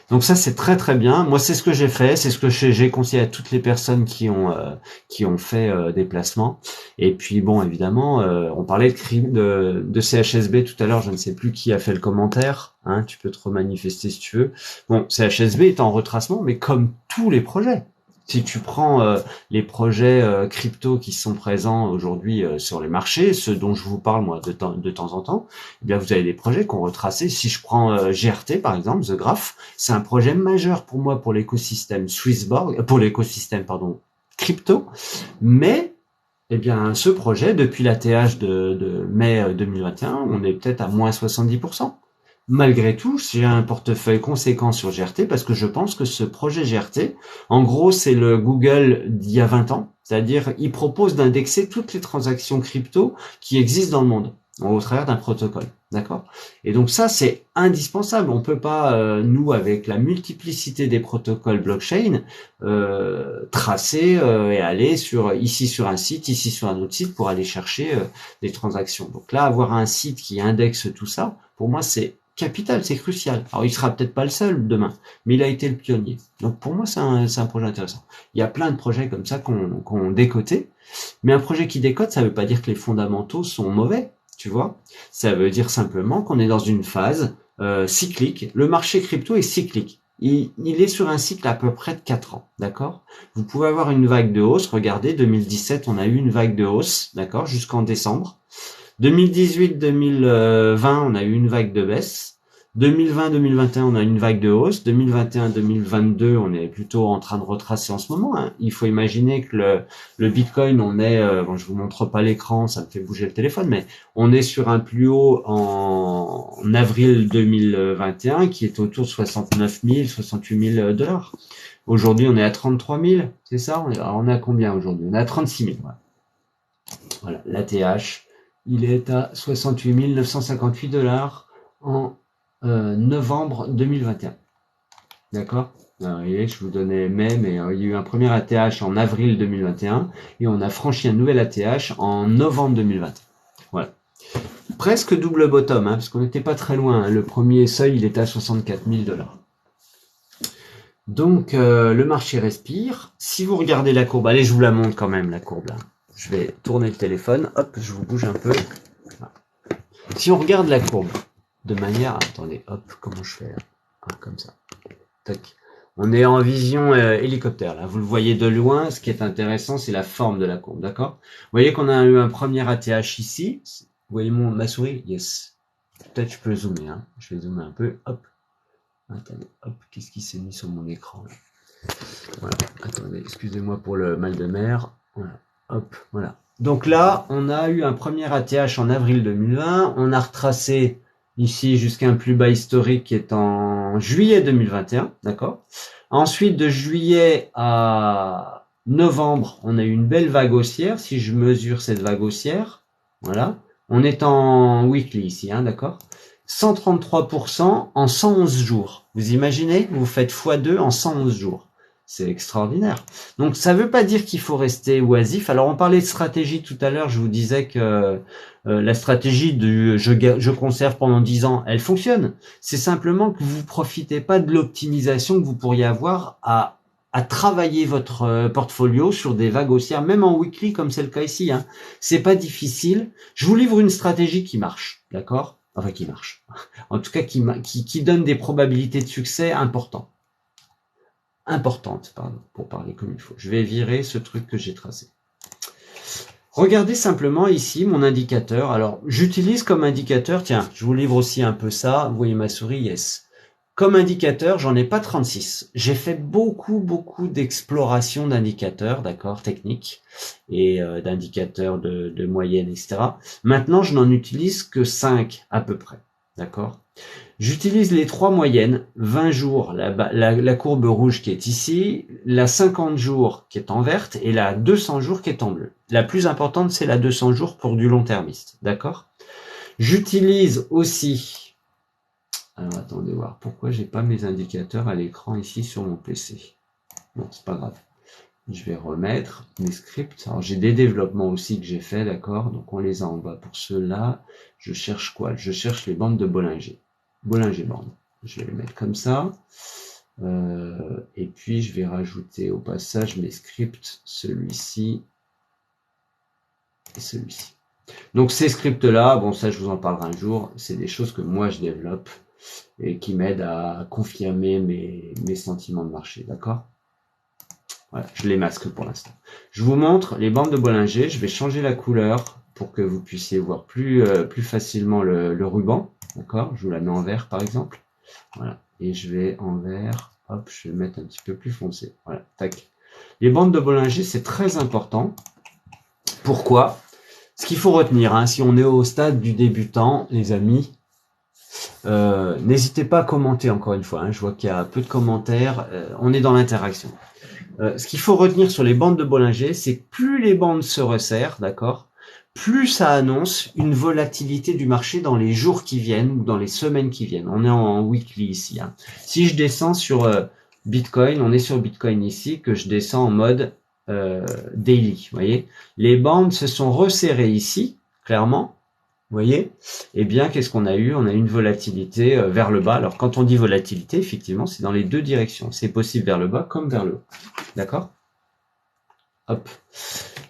Donc ça, c'est très très bien. Moi, c'est ce que j'ai fait, c'est ce que j'ai conseillé à toutes les personnes qui ont fait des placements. Et puis bon, évidemment, on parlait de CHSB tout à l'heure. Je ne sais plus qui a fait le commentaire. Hein, tu peux te remanifester si tu veux. Bon, CHSB est en retracement, mais comme tous les projets. Si tu prends les projets crypto qui sont présents aujourd'hui sur les marchés, ceux dont je vous parle moi de temps en temps, eh bien vous avez des projets qu'on retracé. Si je prends GRT par exemple, The Graph, c'est un projet majeur pour moi pour l'écosystème Swissborg, pour l'écosystème pardon crypto, mais eh bien ce projet depuis l'ATH de mai 2021, on est peut-être à moins 70%. Malgré tout, j'ai un portefeuille conséquent sur GRT parce que je pense que ce projet GRT, en gros, c'est le Google d'il y a 20 ans. C'est-à-dire, il propose d'indexer toutes les transactions crypto qui existent dans le monde au travers d'un protocole. D'accord? Et donc ça, c'est indispensable. On peut pas, nous, avec la multiplicité des protocoles blockchain, tracer et aller ici sur un site, ici sur un autre site pour aller chercher des transactions. Donc là, avoir un site qui indexe tout ça, pour moi, c'est capital, c'est crucial. Alors, il sera peut-être pas le seul demain, mais il a été le pionnier. Donc, pour moi, c'est un projet intéressant. Il y a plein de projets comme ça qu'on décoté, mais un projet qui décote, ça veut pas dire que les fondamentaux sont mauvais, tu vois. Ça veut dire simplement qu'on est dans une phase cyclique. Le marché crypto est cyclique. Il est sur un cycle à peu près de 4 ans, d'accord? Vous pouvez avoir une vague de hausse. Regardez, 2017, on a eu une vague de hausse, d'accord, jusqu'en décembre. 2018-2020, on a eu une vague de baisse. 2020-2021, on a une vague de hausse. 2021-2022, on est plutôt en train de retracer en ce moment. Hein. Il faut imaginer que le Bitcoin, on est, bon, je vous montre pas l'écran, ça me fait bouger le téléphone, mais on est sur un plus haut en avril 2021 qui est autour de 69 000, 68 000 $. Aujourd'hui, on est à 33 000, c'est ça? On est à combien aujourd'hui? On est à 36 000. Voilà, l'ATH. Il est à 68 958 $ en novembre 2021. D'accord? Alors, je vous donnais mai, mais il y a eu un premier ATH en avril 2021 et on a franchi un nouvel ATH en novembre 2021. Voilà. Presque double bottom, hein, parce qu'on n'était pas très loin. Hein. Le premier seuil, il était à 64 000 $. Donc, le marché respire. Si vous regardez la courbe, allez, je vous la montre quand même, la courbe là. Je vais tourner le téléphone, hop, je vous bouge un peu. Si on regarde la courbe de manière... Attendez, hop, comment je fais là? Comme ça. Tac. On est en vision hélicoptère, là. Vous le voyez de loin. Ce qui est intéressant, c'est la forme de la courbe, d'accord? Vous voyez qu'on a eu un premier ATH ici. Vous voyez ma souris? Yes. Peut-être je peux zoomer, hein. Je vais zoomer un peu, hop. Attendez, hop, qu'est-ce qui s'est mis sur mon écran là? Voilà, attendez, excusez-moi pour le mal de mer. Voilà. Hop, voilà. Donc là, on a eu un premier ATH en avril 2020. On a retracé ici jusqu'à un plus bas historique qui est en juillet 2021. D'accord? Ensuite, de juillet à novembre, on a eu une belle vague haussière. Si je mesure cette vague haussière, voilà. On est en weekly ici, hein, d'accord? 133% en 111 jours. Vous imaginez? Vous faites x2 en 111 jours. C'est extraordinaire. Donc, ça ne veut pas dire qu'il faut rester oisif. Alors, on parlait de stratégie tout à l'heure. Je vous disais que la stratégie du je conserve pendant 10 ans, elle fonctionne. C'est simplement que vous profitez pas de l'optimisation que vous pourriez avoir à travailler votre portfolio sur des vagues haussières, même en weekly, comme c'est le cas ici. Hein. C'est pas difficile. Je vous livre une stratégie qui marche, d'accord? Enfin, qui marche. En tout cas, qui donne des probabilités de succès importantes, pardon, pour parler comme il faut. Je vais virer ce truc que j'ai tracé. Regardez simplement ici mon indicateur. Alors, j'utilise comme indicateur, tiens, je vous livre aussi un peu ça. Vous voyez ma souris, yes. Comme indicateur, j'en ai pas 36. J'ai fait beaucoup d'exploration d'indicateurs, d'accord, techniques, et d'indicateurs de moyenne, etc. Maintenant, je n'en utilise que 5 à peu près. d'accord? J'utilise les 3 moyennes, 20 jours, la courbe rouge qui est ici, la 50 jours qui est en verte et la 200 jours qui est en bleu. La plus importante, c'est la 200 jours pour du long-termiste, d'accord? J'utilise aussi, alors attendez voir, pourquoi j'ai pas mes indicateurs à l'écran ici sur mon PC? Bon, c'est pas grave. Je vais remettre mes scripts. Alors j'ai des développements aussi que j'ai fait, d'accord? Donc on les a en bas pour ceux-là. Je cherche quoi? Je cherche les bandes de Bollinger. Bollinger bande. Je vais les mettre comme ça. Et puis je vais rajouter au passage mes scripts, celui-ci et celui-ci. Donc ces scripts-là, bon ça je vous en parlerai un jour, c'est des choses que moi je développe et qui m'aident à confirmer mes sentiments de marché, d'accord? Voilà, je les masque pour l'instant. Je vous montre les bandes de Bollinger. Je vais changer la couleur pour que vous puissiez voir plus facilement le ruban. D'accord? Je vous la mets en vert par exemple. Voilà. Et je vais en vert. Hop, je vais le mettre un petit peu plus foncé. Voilà. Tac. Les bandes de Bollinger, c'est très important. Pourquoi? Ce qu'il faut retenir, hein, si on est au stade du débutant, les amis, n'hésitez pas à commenter encore une fois. Hein, je vois qu'il y a peu de commentaires. On est dans l'interaction. Ce qu'il faut retenir sur les bandes de Bollinger, c'est que plus les bandes se resserrent, d'accord, plus ça annonce une volatilité du marché dans les jours qui viennent ou dans les semaines qui viennent. On est en weekly ici. Hein. Si je descends sur Bitcoin, on est sur Bitcoin ici, que je descends en mode daily. Vous voyez, les bandes se sont resserrées ici, clairement. Vous voyez? Eh bien, qu'est-ce qu'on a eu? On a eu une volatilité vers le bas. Alors, quand on dit volatilité, effectivement, c'est dans les deux directions. C'est possible vers le bas comme vers le haut. D'accord? Hop.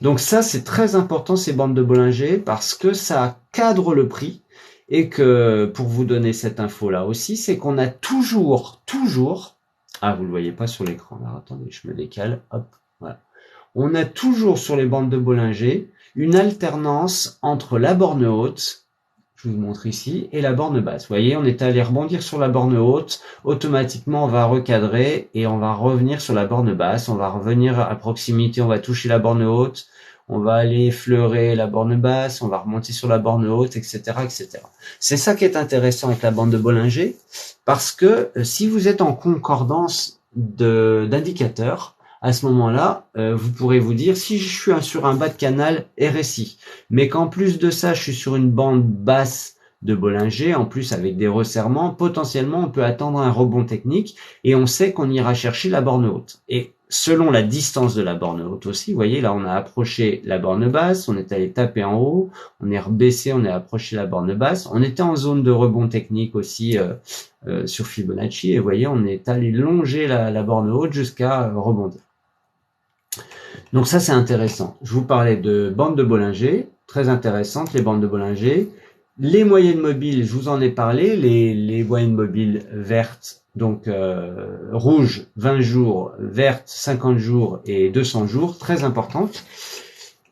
Donc ça, c'est très important, ces bandes de Bollinger, parce que ça cadre le prix. Et que, pour vous donner cette info-là aussi, c'est qu'on a toujours... Ah, vous le voyez pas sur l'écran. Alors, attendez, je me décale. Hop, voilà. On a toujours sur les bandes de Bollinger une alternance entre la borne haute, je vous montre ici, et la borne basse. Vous voyez, on est allé rebondir sur la borne haute, automatiquement on va recadrer et on va revenir sur la borne basse, on va revenir à proximité, on va toucher la borne haute, on va aller effleurer la borne basse, on va remonter sur la borne haute, etc., etc. C'est ça qui est intéressant avec la bande de Bollinger, parce que si vous êtes en concordance d'indicateurs, à ce moment-là, vous pourrez vous dire, si je suis sur un bas de canal RSI, mais qu'en plus de ça, je suis sur une bande basse de Bollinger, en plus avec des resserrements, potentiellement, on peut attendre un rebond technique et on sait qu'on ira chercher la borne haute. Et selon la distance de la borne haute aussi, vous voyez, là, on a approché la borne basse, on est allé taper en haut, on est rebaissé, on est approché la borne basse, on était en zone de rebond technique aussi sur Fibonacci, et vous voyez, on est allé longer la borne haute jusqu'à rebondir. Donc ça, c'est intéressant. Je vous parlais de bandes de Bollinger, très intéressantes, les bandes de Bollinger. Les moyennes mobiles, je vous en ai parlé, les moyennes mobiles vertes, donc rouge 20 jours, verte 50 jours et 200 jours, très importantes.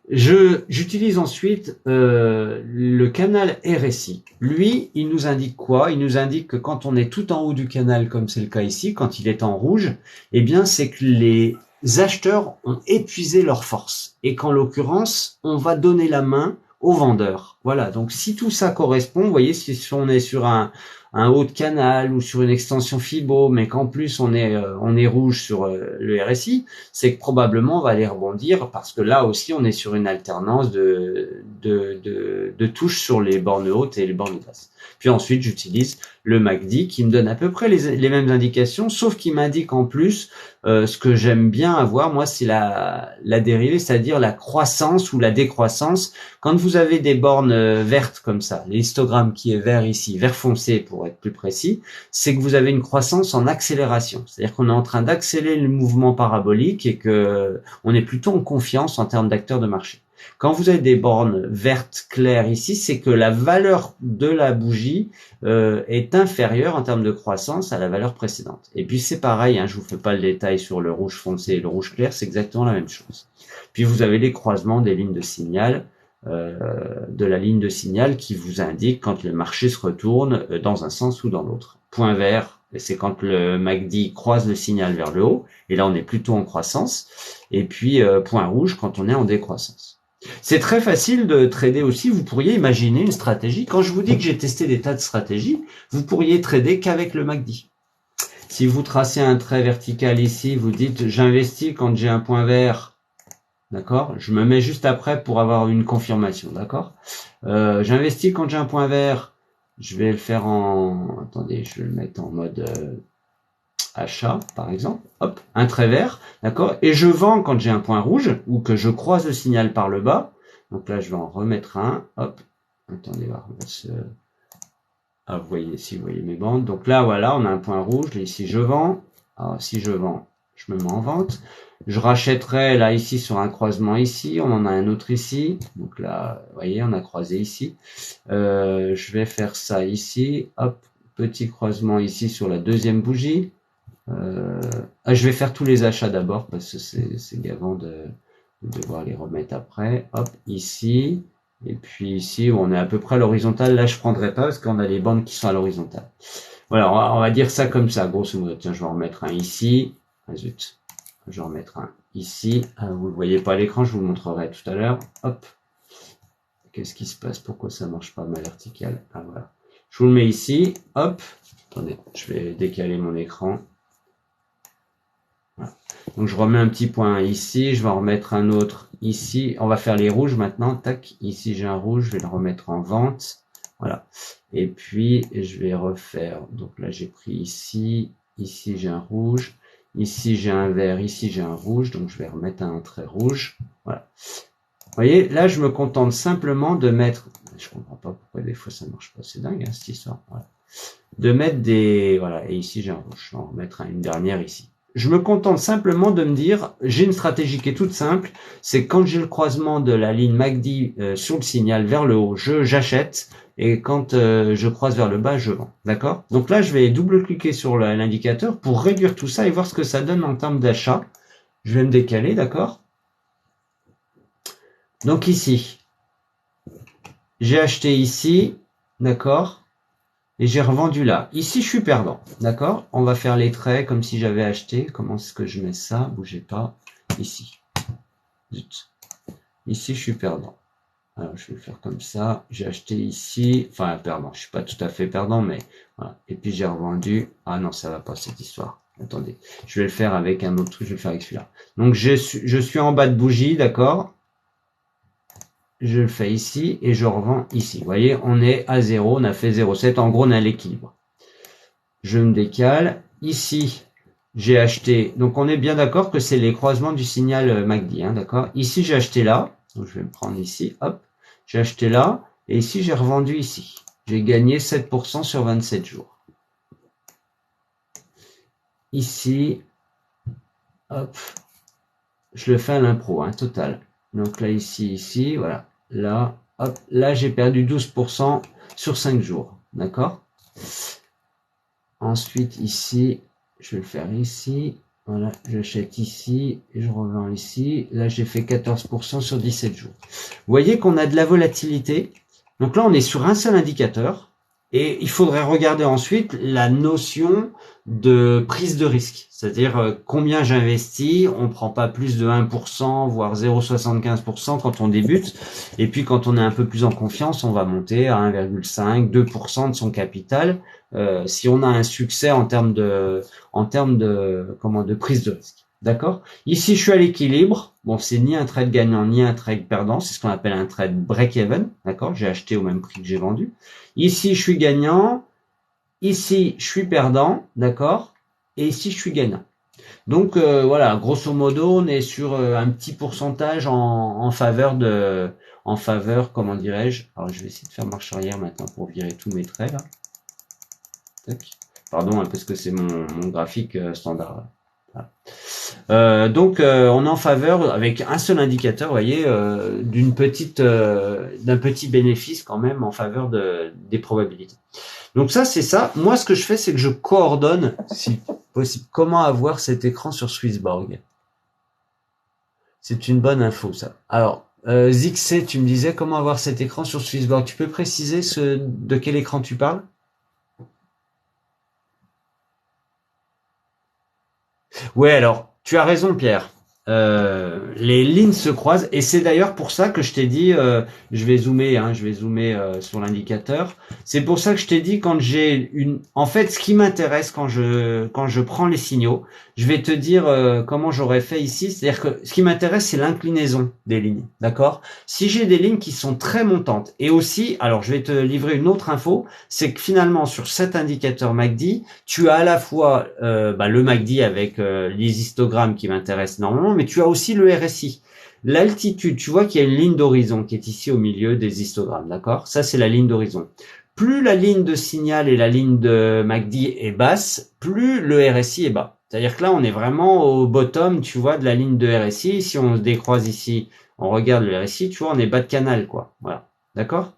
J'utilise ensuite le canal RSI. Lui, il nous indique quoi? Il nous indique que quand on est tout en haut du canal, comme c'est le cas ici, quand il est en rouge, eh bien c'est que les acheteurs ont épuisé leur force et qu'en l'occurrence, on va donner la main aux vendeurs. Voilà, donc si tout ça correspond, vous voyez, si on est sur un haut de canal ou sur une extension Fibo, mais qu'en plus on est rouge sur le RSI, c'est que probablement on va aller rebondir parce que là aussi on est sur une alternance de touches sur les bornes hautes et les bornes basses. Puis ensuite j'utilise le MACD qui me donne à peu près les mêmes indications, sauf qu'il m'indique en plus ce que j'aime bien avoir, moi, c'est la dérivée, c'est-à-dire la croissance ou la décroissance. Quand vous avez des bornes vertes comme ça, l'histogramme qui est vert ici, vert foncé pour être plus précis, c'est que vous avez une croissance en accélération. C'est-à-dire qu'on est en train d'accélérer le mouvement parabolique et que on est plutôt en confiance en termes d'acteurs de marché. Quand vous avez des bornes vertes claires ici, c'est que la valeur de la bougie est inférieure en termes de croissance à la valeur précédente. Et puis c'est pareil, hein, je vous fais pas le détail sur le rouge foncé et le rouge clair, c'est exactement la même chose. Puis vous avez les croisements des lignes de signal, de la ligne de signal qui vous indique quand le marché se retourne dans un sens ou dans l'autre. Point vert, c'est quand le MACD croise le signal vers le haut, et là on est plutôt en croissance, et puis point rouge quand on est en décroissance. C'est très facile de trader aussi. Vous pourriez imaginer une stratégie. Quand je vous dis que j'ai testé des tas de stratégies, vous pourriez trader qu'avec le MACD. Si vous tracez un trait vertical ici, vous dites j'investis quand j'ai un point vert, d'accord? Je me mets juste après pour avoir une confirmation, d'accord? J'investis quand j'ai un point vert. Je vais le faire en... Attendez, je vais le mettre en mode achat, par exemple. Hop, un trait vert, d'accord? Et je vends quand j'ai un point rouge ou que je croise le signal par le bas. Donc là, je vais en remettre un. Hop, attendez, on va se... Ah, vous voyez ici, vous voyez mes bandes. Donc là, voilà, on a un point rouge. Et ici, je vends. Alors, si je vends, je me mets en vente. Je rachèterai là, ici, sur un croisement ici. On en a un autre ici. Donc là, vous voyez, on a croisé ici. Je vais faire ça ici. Hop, petit croisement ici sur la deuxième bougie. Je vais faire tous les achats d'abord parce que c'est gavant de devoir les remettre après. Hop, ici. Et puis ici, on est à peu près à l'horizontale. Là, je prendrai pas parce qu'on a les bandes qui sont à l'horizontale. Voilà, on va dire ça comme ça, grosso modo. Tiens, je vais en remettre un ici. Ah, zut. Je vais en remettre un ici. Ah, vous ne le voyez pas à l'écran, je vous le montrerai tout à l'heure. Hop. Qu'est-ce qui se passe? Pourquoi ça marche pas ma verticale? Ah, voilà. Je vous le mets ici. Hop. Attendez, je vais décaler mon écran. Voilà. Donc je remets un petit point ici, je vais en remettre un autre ici. On va faire les rouges maintenant. Tac, ici j'ai un rouge, je vais le remettre en vente. Voilà. Et puis je vais refaire. Donc là j'ai pris ici, ici j'ai un rouge, ici j'ai un vert, ici j'ai un rouge. Donc je vais remettre un trait rouge. Voilà. Vous voyez, là je me contente simplement de mettre. Je comprends pas pourquoi des fois ça marche pas. C'est dingue hein, cette histoire. Voilà. De mettre des. Voilà. Et ici j'ai un rouge. Je vais en remettre une dernière ici. Je me contente simplement de me dire, j'ai une stratégie qui est toute simple, c'est quand j'ai le croisement de la ligne MACD sur le signal vers le haut, j'achète, et quand je croise vers le bas, je vends. D'accord? Donc là, je vais double-cliquer sur l'indicateur pour réduire tout ça et voir ce que ça donne en termes d'achat. Je vais me décaler, d'accord? Donc ici, j'ai acheté ici, d'accord? Et j'ai revendu là. Ici, je suis perdant. D'accord? On va faire les traits comme si j'avais acheté. Comment est-ce que je mets ça? Bougez pas. Ici. Zut. Ici, je suis perdant. Alors, je vais le faire comme ça. J'ai acheté ici. Enfin, perdant. Je suis pas tout à fait perdant, mais voilà. Et puis, j'ai revendu. Ah non, ça va pas, cette histoire. Attendez. Je vais le faire avec un autre truc. Je vais le faire avec celui-là. Donc, je suis en bas de bougie. D'accord? Je le fais ici et je revends ici. Vous voyez, on est à 0, on a fait 0,7. En gros, on a l'équilibre. Je me décale. Ici, j'ai acheté. Donc, on est bien d'accord que c'est les croisements du signal MACD. Hein, d'accord. Ici, j'ai acheté là. Donc, je vais me prendre ici. Hop. J'ai acheté là. Et ici, j'ai revendu ici. J'ai gagné 7% sur 27 jours. Ici, hop. Je le fais à l'impro, hein, total. Donc là, ici, voilà. Là, hop. Là, j'ai perdu 12% sur 5 jours. D'accord? Ensuite, ici, je vais le faire ici. Voilà, j'achète ici et je revends ici. Là, j'ai fait 14% sur 17 jours. Vous voyez qu'on a de la volatilité. Donc là, on est sur un seul indicateur. Et il faudrait regarder ensuite la notion de prise de risque. C'est-à-dire combien j'investis. On ne prend pas plus de 1%, voire 0,75% quand on débute. Et puis quand on est un peu plus en confiance, on va monter à 1,5, 2% de son capital. Si on a un succès en termes de prise de risque. D'accord? Ici, je suis à l'équilibre. Bon, c'est ni un trade gagnant, ni un trade perdant. C'est ce qu'on appelle un trade break-even. D'accord? J'ai acheté au même prix que j'ai vendu. Ici, je suis gagnant. Ici, je suis perdant. D'accord? Et ici, je suis gagnant. Donc, voilà, grosso modo, on est sur un petit pourcentage en faveur comment dirais-je? Alors, je vais essayer de faire marche arrière maintenant pour virer tous mes traits, là. Tac. Pardon, hein, parce que c'est mon graphique standard. Voilà. Donc, on est en faveur, avec un seul indicateur, vous voyez, d'un petit bénéfice quand même en faveur des probabilités. Donc ça, c'est ça. Moi, ce que je fais, c'est que je coordonne, si possible, comment avoir cet écran sur Swissborg. C'est une bonne info, ça. Alors, Zixé, tu me disais comment avoir cet écran sur Swissborg. Tu peux préciser de quel écran tu parles? Ouais, alors, tu as raison, Pierre. les lignes se croisent et c'est d'ailleurs pour ça que je t'ai dit, je vais zoomer, sur l'indicateur. C'est pour ça que je t'ai dit quand j'ai en fait, ce qui m'intéresse quand je prends les signaux, je vais te dire comment j'aurais fait ici. C'est-à-dire que ce qui m'intéresse, c'est l'inclinaison des lignes, d'accord? Si j'ai des lignes qui sont très montantes et aussi, alors je vais te livrer une autre info, c'est que finalement sur cet indicateur MACD, tu as à la fois le MACD avec les histogrammes qui m'intéressent normalement, mais tu as aussi le RSI. L'altitude, tu vois qu'il y a une ligne d'horizon qui est ici au milieu des histogrammes, d'accord? Ça, c'est la ligne d'horizon. Plus la ligne de signal et la ligne de MACD est basse, plus le RSI est bas. C'est-à-dire que là, on est vraiment au bottom, tu vois, de la ligne de RSI. Si on se décroise ici, on regarde le RSI, tu vois, on est bas de canal, quoi. Voilà. D'accord?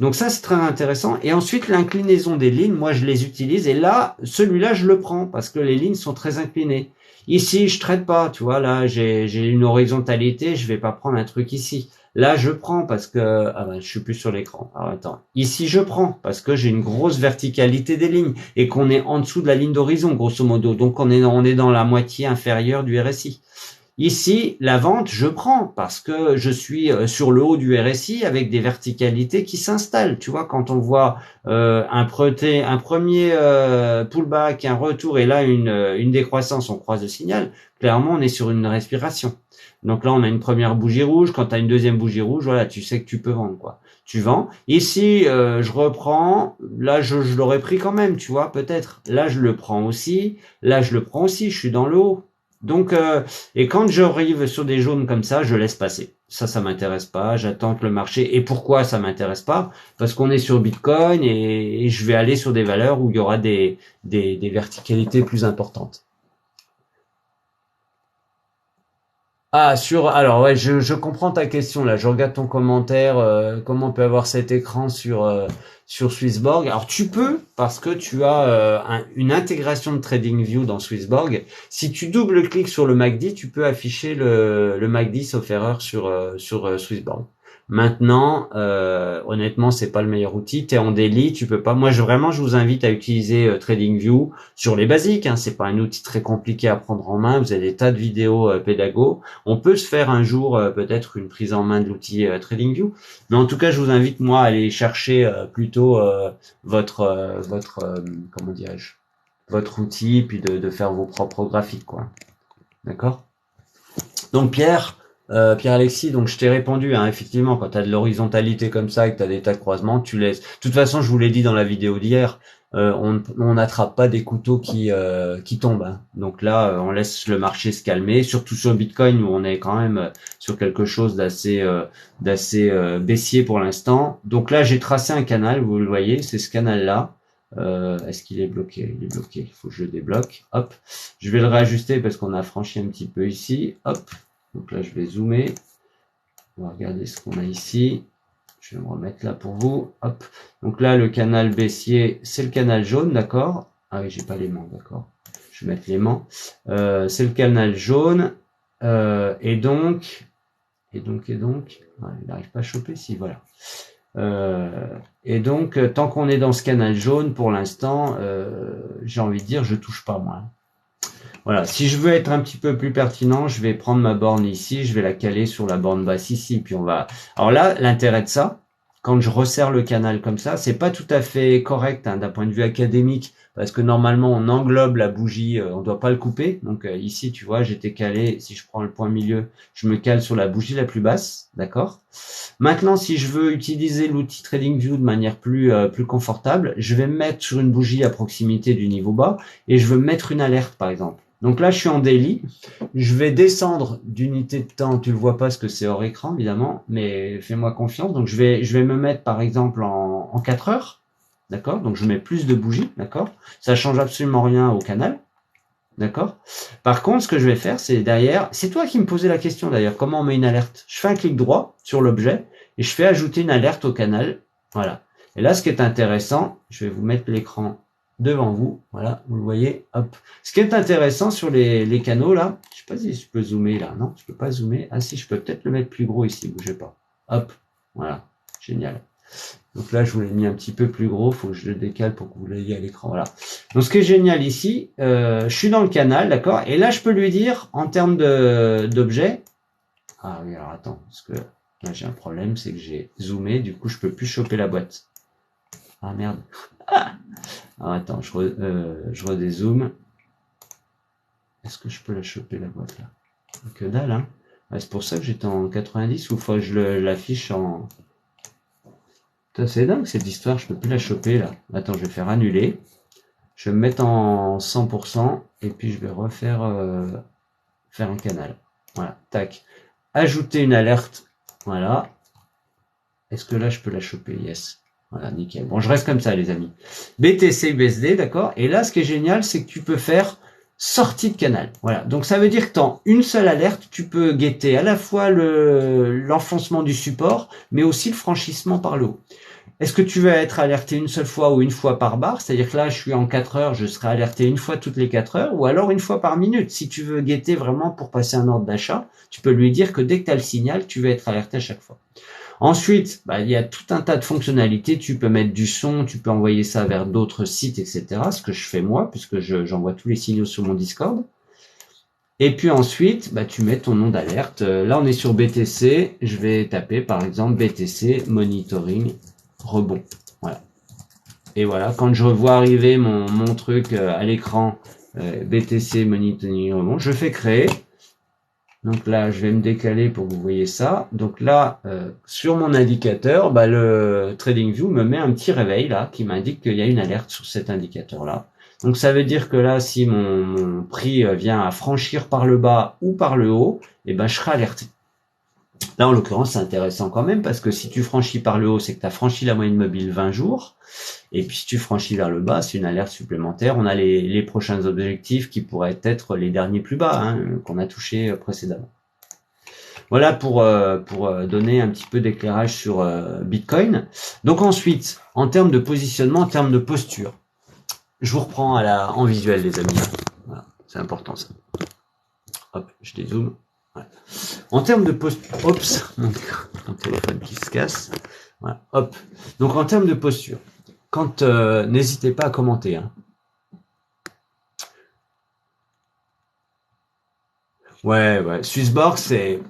Donc ça, c'est très intéressant. Et ensuite, l'inclinaison des lignes, moi, je les utilise. Et là, celui-là, je le prends parce que les lignes sont très inclinées. Ici, je traite pas, tu vois, là, j'ai une horizontalité, je vais pas prendre un truc ici. Là, je prends parce que, je suis plus sur l'écran. Alors, attends. Ici, je prends parce que j'ai une grosse verticalité des lignes et qu'on est en dessous de la ligne d'horizon, grosso modo. Donc, on est dans la moitié inférieure du RSI. Ici, la vente, je prends parce que je suis sur le haut du RSI avec des verticalités qui s'installent. Tu vois, quand on voit un premier pullback, un retour et là une décroissance, on croise le signal. Clairement, on est sur une respiration. Donc là, on a une première bougie rouge. Quand tu as une deuxième bougie rouge, voilà, tu sais que tu peux vendre, quoi. Tu vends. Ici, je reprends. Là, je l'aurais pris quand même, tu vois, peut-être. Là, je le prends aussi. Là, je le prends aussi. Je suis dans le haut. Donc, et quand j'arrive sur des jaunes comme ça, je laisse passer. Ça m'intéresse pas. J'attends que le marché. Et pourquoi ça m'intéresse pas? Parce qu'on est sur Bitcoin et je vais aller sur des valeurs où il y aura des verticalités plus importantes. Ah, alors ouais, je comprends ta question là. Je regarde ton commentaire. Comment on peut avoir cet écran sur Swissborg? Alors tu peux parce que tu as une intégration de TradingView dans Swissborg. Si tu double-cliques sur le MACD, tu peux afficher le MACD sauf erreur sur Swissborg. Maintenant, honnêtement, c'est pas le meilleur outil. T'es en daily, tu peux pas. Moi, je vous invite à utiliser TradingView sur les basiques. Hein. C'est pas un outil très compliqué à prendre en main. Vous avez des tas de vidéos pédago. On peut se faire un jour peut-être une prise en main de l'outil TradingView, mais en tout cas, je vous invite moi à aller chercher plutôt comment dirais-je, votre outil, puis de faire vos propres graphiques, quoi. D'accord? Donc Pierre-Alexis, donc je t'ai répondu, hein, effectivement, quand tu as de l'horizontalité comme ça et que tu as des tas de croisements, tu laisses. De toute façon, je vous l'ai dit dans la vidéo d'hier, on n'attrape pas des couteaux qui tombent. Hein. Donc là, on laisse le marché se calmer, surtout sur Bitcoin où on est quand même sur quelque chose d'assez baissier pour l'instant. Donc là, j'ai tracé un canal, vous le voyez, c'est ce canal-là. Est-ce qu'il est bloqué? Il est bloqué. Il faut que je le débloque. Hop. Je vais le réajuster parce qu'on a franchi un petit peu ici. Hop. Donc là, je vais zoomer. On va regarder ce qu'on a ici. Je vais me remettre là pour vous. Hop. Donc là, le canal baissier, c'est le canal jaune, d'accord? Ah oui, j'ai pas l'aimant, d'accord. Je vais mettre l'aimant. C'est le canal jaune. Et donc, ouais, il n'arrive pas à choper, si, voilà. Et donc, tant qu'on est dans ce canal jaune, pour l'instant, j'ai envie de dire, je touche pas moi. Voilà, si je veux être un petit peu plus pertinent, je vais prendre ma borne ici, je vais la caler sur la borne basse ici, puis on va. Alors là, l'intérêt de ça, quand je resserre le canal comme ça, c'est pas tout à fait correct hein, d'un point de vue académique, parce que normalement on englobe la bougie, on doit pas le couper. Donc ici, tu vois, j'étais calé. Si je prends le point milieu, je me cale sur la bougie la plus basse, d'accord. Maintenant, si je veux utiliser l'outil TradingView de manière plus confortable, je vais me mettre sur une bougie à proximité du niveau bas et je veux mettre une alerte, par exemple. Donc là, je suis en daily. Je vais descendre d'unité de temps. Tu le vois pas parce que c'est hors écran, évidemment, mais fais-moi confiance. Donc je vais me mettre, par exemple, en 4 heures. D'accord? Donc je mets plus de bougies. D'accord? Ça change absolument rien au canal. D'accord? Par contre, ce que je vais faire, c'est derrière, c'est toi qui me posais la question d'ailleurs, comment on met une alerte? Je fais un clic droit sur l'objet et je fais ajouter une alerte au canal. Voilà. Et là, ce qui est intéressant, je vais vous mettre l'écran devant vous. Voilà, vous le voyez. Hop. Ce qui est intéressant sur les canaux là, je sais pas si je peux zoomer là. Non, je peux pas zoomer. Ah si, je peux peut-être le mettre plus gros ici. Bougez pas. Hop. Voilà. Génial. Donc là, je vous l'ai mis un petit peu plus gros, faut que je le décale pour que vous l'ayez à l'écran. Voilà. Donc ce qui est génial ici, je suis dans le canal, d'accord, et là je peux lui dire en termes d'objet. Ah oui, alors attends, parce que là j'ai un problème, c'est que j'ai zoomé, du coup je peux plus choper la boîte. Ah merde. Alors attends, je redézoome. Est-ce que je peux la choper la boîte là? Que dalle, hein. Ouais, c'est pour ça que j'étais en 90 ou faut que je l'affiche en. Putain, c'est dingue cette histoire, je peux plus la choper là. Attends, je vais faire annuler. Je vais me mettre en 100% et puis je vais refaire faire un canal. Voilà, tac. Ajouter une alerte. Voilà. Est-ce que là je peux la choper? Yes. Voilà, nickel. Bon, je reste comme ça les amis. BTC USD, d'accord. Et là, ce qui est génial, c'est que tu peux faire sortie de canal. Voilà. Donc ça veut dire que dans une seule alerte, tu peux guetter à la fois l'enfoncement du support, mais aussi le franchissement par le haut. Est-ce que tu veux être alerté une seule fois ou une fois par barre? C'est-à-dire que là, je suis en 4 heures, je serai alerté une fois toutes les 4 heures ou alors une fois par minute. Si tu veux guetter vraiment pour passer un ordre d'achat, tu peux lui dire que dès que tu as le signal, tu veux être alerté à chaque fois. Ensuite, il y a tout un tas de fonctionnalités. Tu peux mettre du son, tu peux envoyer ça vers d'autres sites, etc. Ce que je fais moi, puisque j'envoie tous les signaux sur mon Discord. Et puis ensuite, tu mets ton nom d'alerte. Là, on est sur BTC. Je vais taper, par exemple, BTC Monitoring Rebond. Voilà. Et voilà, quand je vois arriver mon truc à l'écran, BTC Monitoring Rebond, je fais créer. Donc là, je vais me décaler pour que vous voyez ça. Donc là, sur mon indicateur, le TradingView me met un petit réveil là qui m'indique qu'il y a une alerte sur cet indicateur-là. Donc ça veut dire que là, si mon prix vient à franchir par le bas ou par le haut, je serai alerté. Là, en l'occurrence, c'est intéressant quand même parce que si tu franchis par le haut, c'est que tu as franchi la moyenne mobile 20 jours. Et puis si tu franchis vers le bas, c'est une alerte supplémentaire. On a les prochains objectifs qui pourraient être les derniers plus bas qu'on a touchés précédemment. Voilà pour donner un petit peu d'éclairage sur Bitcoin. Donc ensuite, en termes de positionnement, en termes de posture, je vous reprends en visuel les amis. Voilà, c'est important ça. Hop, je dézoome. Voilà. En termes de posture, mon téléphone qui se casse. Voilà, hop. Donc en termes de posture, quand n'hésitez pas à commenter. Ouais. Swissborg,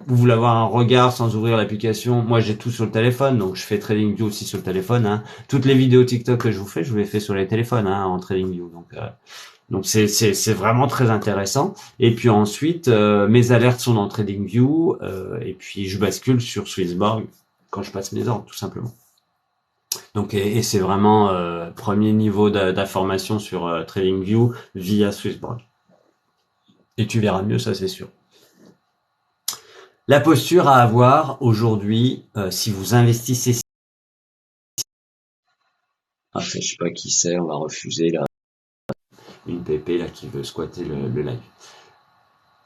vous voulez avoir un regard sans ouvrir l'application. Moi, j'ai tout sur le téléphone, donc je fais TradingView aussi sur le téléphone. Toutes les vidéos TikTok que je vous fais, je les fais sur les téléphones en TradingView. Donc c'est vraiment très intéressant. Et puis ensuite, mes alertes sont dans TradingView, et puis je bascule sur Swissborg quand je passe mes ordres, tout simplement. Donc et c'est vraiment premier niveau d'information sur TradingView via Swissborg. Et tu verras mieux, ça c'est sûr. La posture à avoir aujourd'hui, si vous investissez. Je sais pas qui c'est, on va refuser là. Une PP là qui veut squatter le live.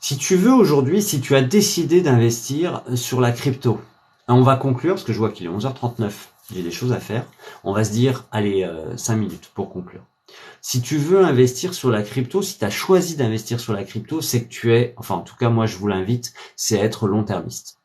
Si tu veux aujourd'hui, si tu as décidé d'investir sur la crypto, on va conclure parce que je vois qu'il est 11h39, j'ai des choses à faire. On va se dire, allez, 5 minutes pour conclure. Si tu veux investir sur la crypto, si tu as choisi d'investir sur la crypto, c'est que tu es, enfin en tout cas moi je vous l'invite, c'est être long-termiste.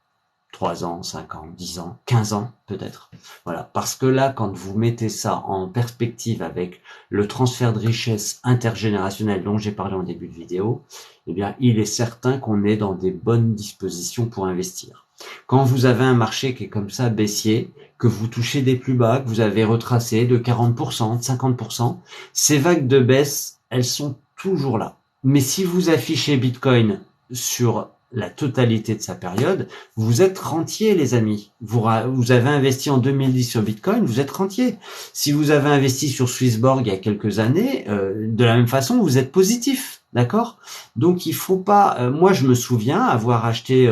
3 ans, 5 ans, 10 ans, 15 ans peut-être. Voilà, parce que là, quand vous mettez ça en perspective avec le transfert de richesse intergénérationnel dont j'ai parlé en début de vidéo, il est certain qu'on est dans des bonnes dispositions pour investir. Quand vous avez un marché qui est comme ça baissier, que vous touchez des plus bas, que vous avez retracé de 40%, de 50%, ces vagues de baisse, elles sont toujours là. Mais si vous affichez Bitcoin sur la totalité de sa période, vous êtes rentier, les amis. Vous avez investi en 2010 sur Bitcoin, vous êtes rentier. Si vous avez investi sur Swissborg il y a quelques années, de la même façon, vous êtes positif. D'accord? Donc il faut pas. Moi, je me souviens avoir acheté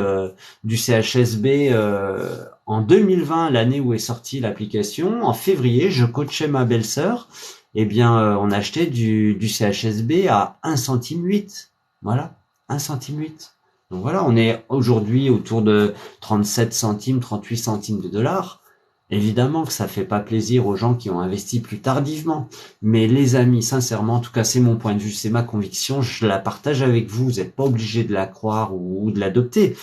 du CHSB en 2020, l'année où est sortie l'application. En février, je coachais ma belle-sœur. On achetait du CHSB à 1,8 centime. Voilà, 1,8 centime. Donc voilà, on est aujourd'hui autour de 37 centimes, 38 centimes de dollars. Évidemment que ça fait pas plaisir aux gens qui ont investi plus tardivement. Mais les amis, sincèrement, en tout cas, c'est mon point de vue, c'est ma conviction, je la partage avec vous. Vous n'êtes pas obligé de la croire ou de l'adopter.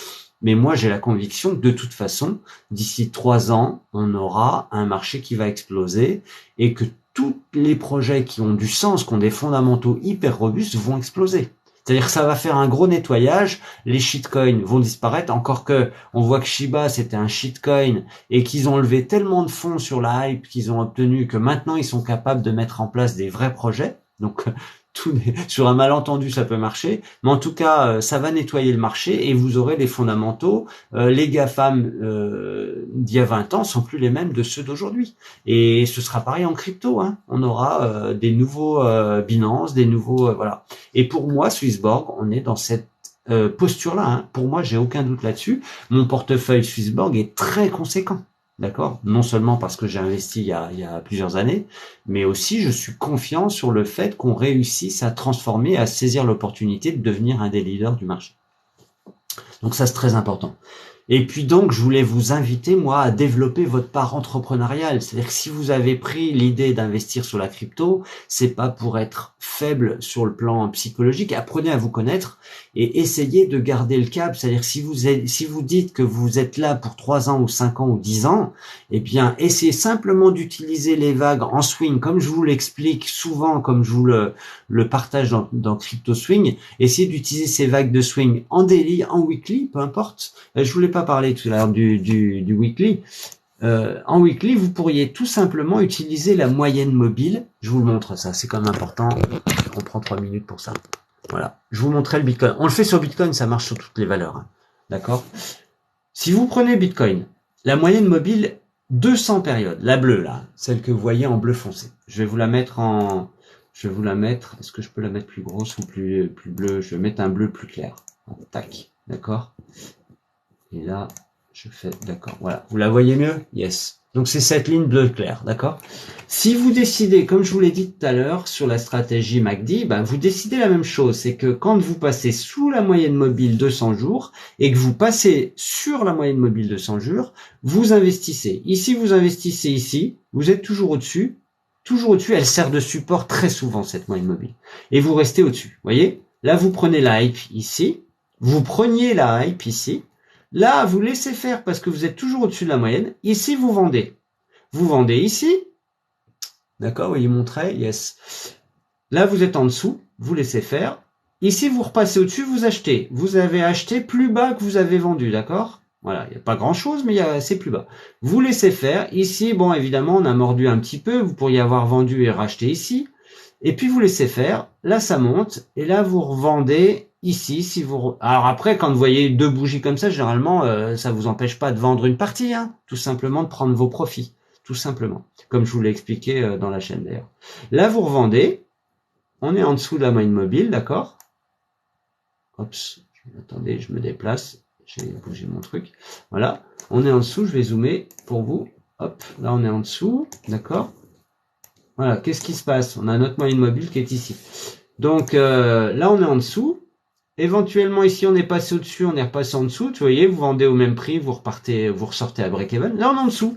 Mais moi, j'ai la conviction que de toute façon, d'ici 3 ans, on aura un marché qui va exploser et que tous les projets qui ont du sens, qui ont des fondamentaux hyper robustes, vont exploser. C'est-à-dire que ça va faire un gros nettoyage, les shitcoins vont disparaître, encore que on voit que Shiba c'était un shitcoin et qu'ils ont levé tellement de fonds sur la hype qu'ils ont obtenu que maintenant ils sont capables de mettre en place des vrais projets. Donc sur un malentendu ça peut marcher, mais en tout cas ça va nettoyer le marché et vous aurez les fondamentaux. Les GAFAM d'il y a 20 ans sont plus les mêmes de ceux d'aujourd'hui. Et ce sera pareil en crypto, hein. On aura des nouveaux Binance, des nouveaux voilà. Et pour moi, Swissborg, on est dans cette posture-là. Hein. Pour moi, j'ai aucun doute là-dessus. Mon portefeuille Swissborg est très conséquent. D'accord? Non seulement parce que j'ai investi il y a plusieurs années, mais aussi je suis confiant sur le fait qu'on réussisse à transformer, à saisir l'opportunité de devenir un des leaders du marché. Donc ça, c'est très important. Et puis donc, je voulais vous inviter, moi, à développer votre part entrepreneuriale. C'est-à-dire que si vous avez pris l'idée d'investir sur la crypto, c'est pas pour être faible sur le plan psychologique. Apprenez à vous connaître et essayez de garder le cap. C'est-à-dire que si vous dites que vous êtes là pour 3 ans ou 5 ans ou 10 ans, eh bien, essayez simplement d'utiliser les vagues en swing, comme je vous l'explique souvent, comme je vous le partage dans Crypto Swing. Essayez d'utiliser ces vagues de swing en daily, en weekly, peu importe. Je voulais pas parler tout à l'heure du weekly. En weekly, vous pourriez tout simplement utiliser la moyenne mobile. Je vous le montre, ça, c'est quand même important. On prend 3 minutes pour ça. Voilà. Je vous montrerai le Bitcoin. On le fait sur Bitcoin, ça marche sur toutes les valeurs. Hein. D'accord? Si vous prenez Bitcoin, la moyenne mobile, 200 périodes, la bleue là, celle que vous voyez en bleu foncé. Je vais vous la mettre est-ce que je peux la mettre plus grosse ou plus bleue? Je vais mettre un bleu plus clair. Tac. D'accord? Et là, je fais, d'accord, voilà. Vous la voyez mieux? Yes. Donc c'est cette ligne bleu clair, d'accord? Si vous décidez, comme je vous l'ai dit tout à l'heure, sur la stratégie MACD, ben, vous décidez la même chose. C'est que quand vous passez sous la moyenne mobile 200 jours et que vous passez sur la moyenne mobile 200 jours, vous investissez. Ici, vous investissez ici, vous êtes toujours au-dessus. Toujours au-dessus, elle sert de support très souvent, cette moyenne mobile. Et vous restez au-dessus. Voyez? Là, vous prenez la hype ici. Vous preniez la hype ici. Là, vous laissez faire parce que vous êtes toujours au-dessus de la moyenne. Ici, vous vendez. Vous vendez ici. D'accord, voyez mon trait, yes. Là, vous êtes en dessous, vous laissez faire. Ici, vous repassez au-dessus, vous achetez. Vous avez acheté plus bas que vous avez vendu, d'accord? Voilà, il n'y a pas grand-chose, mais c'est plus bas. Vous laissez faire. Ici, bon, évidemment, on a mordu un petit peu. Vous pourriez avoir vendu et racheté ici. Et puis, vous laissez faire. Là, ça monte. Et là, vous revendez ici. Si vous. Alors après, quand vous voyez 2 bougies comme ça, généralement, ça vous empêche pas de vendre une partie. Hein, tout simplement de prendre vos profits. Tout simplement. Comme je vous l'ai expliqué dans la chaîne, d'ailleurs. Là, vous revendez. On est en dessous de la moyenne mobile, d'accord? Oups. Attendez, je me déplace. J'ai bougé mon truc. Voilà. On est en dessous. Je vais zoomer pour vous. Hop. Là, on est en dessous. D'accord? Voilà. Qu'est-ce qui se passe? On a notre moyenne mobile qui est ici. Donc, là, on est en dessous. Éventuellement, ici, on est passé au-dessus, on est repassé en dessous. Tu voyez, vous vendez au même prix, vous ressortez à break-even. Là, on est en dessous.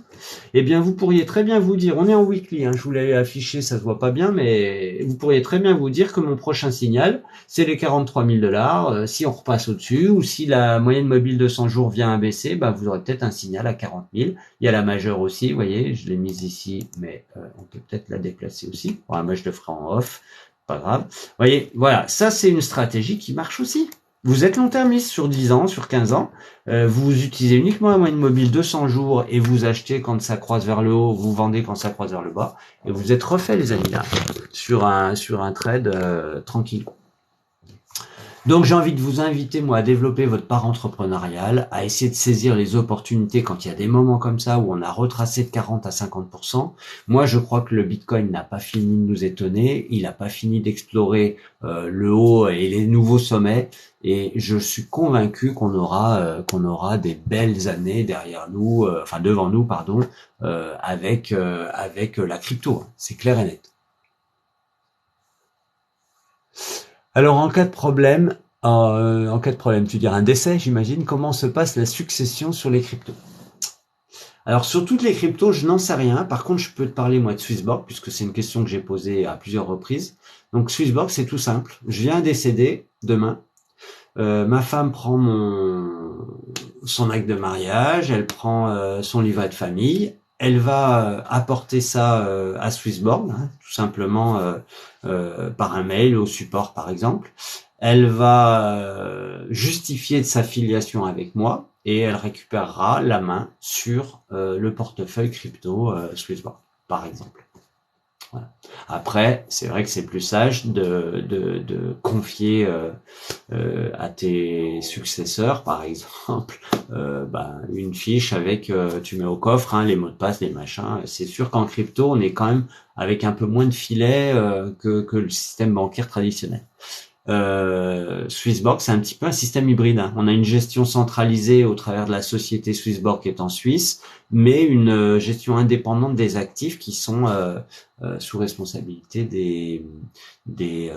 Eh bien, vous pourriez très bien vous dire, on est en weekly, hein, je vous l'ai affiché, ça se voit pas bien, mais vous pourriez très bien vous dire que mon prochain signal, c'est les 43 000 $. Si on repasse au-dessus, ou si la moyenne mobile de 100 jours vient à baisser, bah, vous aurez peut-être un signal à 40 000. Il y a la majeure aussi, vous voyez, je l'ai mise ici, mais on peut peut-être la déplacer aussi. Voilà, moi, je le ferai en off. Pas grave. Vous voyez, voilà, ça c'est une stratégie qui marche aussi. Vous êtes long-termiste sur 10 ans, sur 15 ans, vous utilisez uniquement la moyenne mobile 200 jours et vous achetez quand ça croise vers le haut, vous vendez quand ça croise vers le bas, et vous êtes refait les amis là, sur un trade tranquille. Donc j'ai envie de vous inviter moi à développer votre part entrepreneuriale, à essayer de saisir les opportunités quand il y a des moments comme ça où on a retracé de 40 à 50%. Moi je crois que le Bitcoin n'a pas fini de nous étonner, il n'a pas fini d'explorer le haut et les nouveaux sommets, et je suis convaincu qu'on aura des belles années derrière nous, devant nous pardon, avec la crypto, c'est clair et net. Alors en cas de problème, tu dirais un décès, j'imagine, comment se passe la succession sur les cryptos? Alors sur toutes les cryptos, je n'en sais rien. Par contre, je peux te parler moi de Swissborg, puisque c'est une question que j'ai posée à plusieurs reprises. Donc Swissborg, c'est tout simple. Je viens décéder demain. Ma femme prend son acte de mariage, elle prend son livret de famille, elle va apporter ça à Swissborg, hein, tout simplement par un mail au support par exemple. Elle va justifier de sa filiation avec moi et elle récupérera la main sur le portefeuille crypto Swissborg par exemple. Voilà. Après, c'est vrai que c'est plus sage de confier à tes successeurs, par exemple, une fiche avec, tu mets au coffre hein, les mots de passe, les machins. C'est sûr qu'en crypto, on est quand même avec un peu moins de filets que le système bancaire traditionnel. Swissborg, c'est un petit peu un système hybride. Hein. On a une gestion centralisée au travers de la société Swissborg qui est en Suisse, mais une gestion indépendante des actifs qui sont sous responsabilité des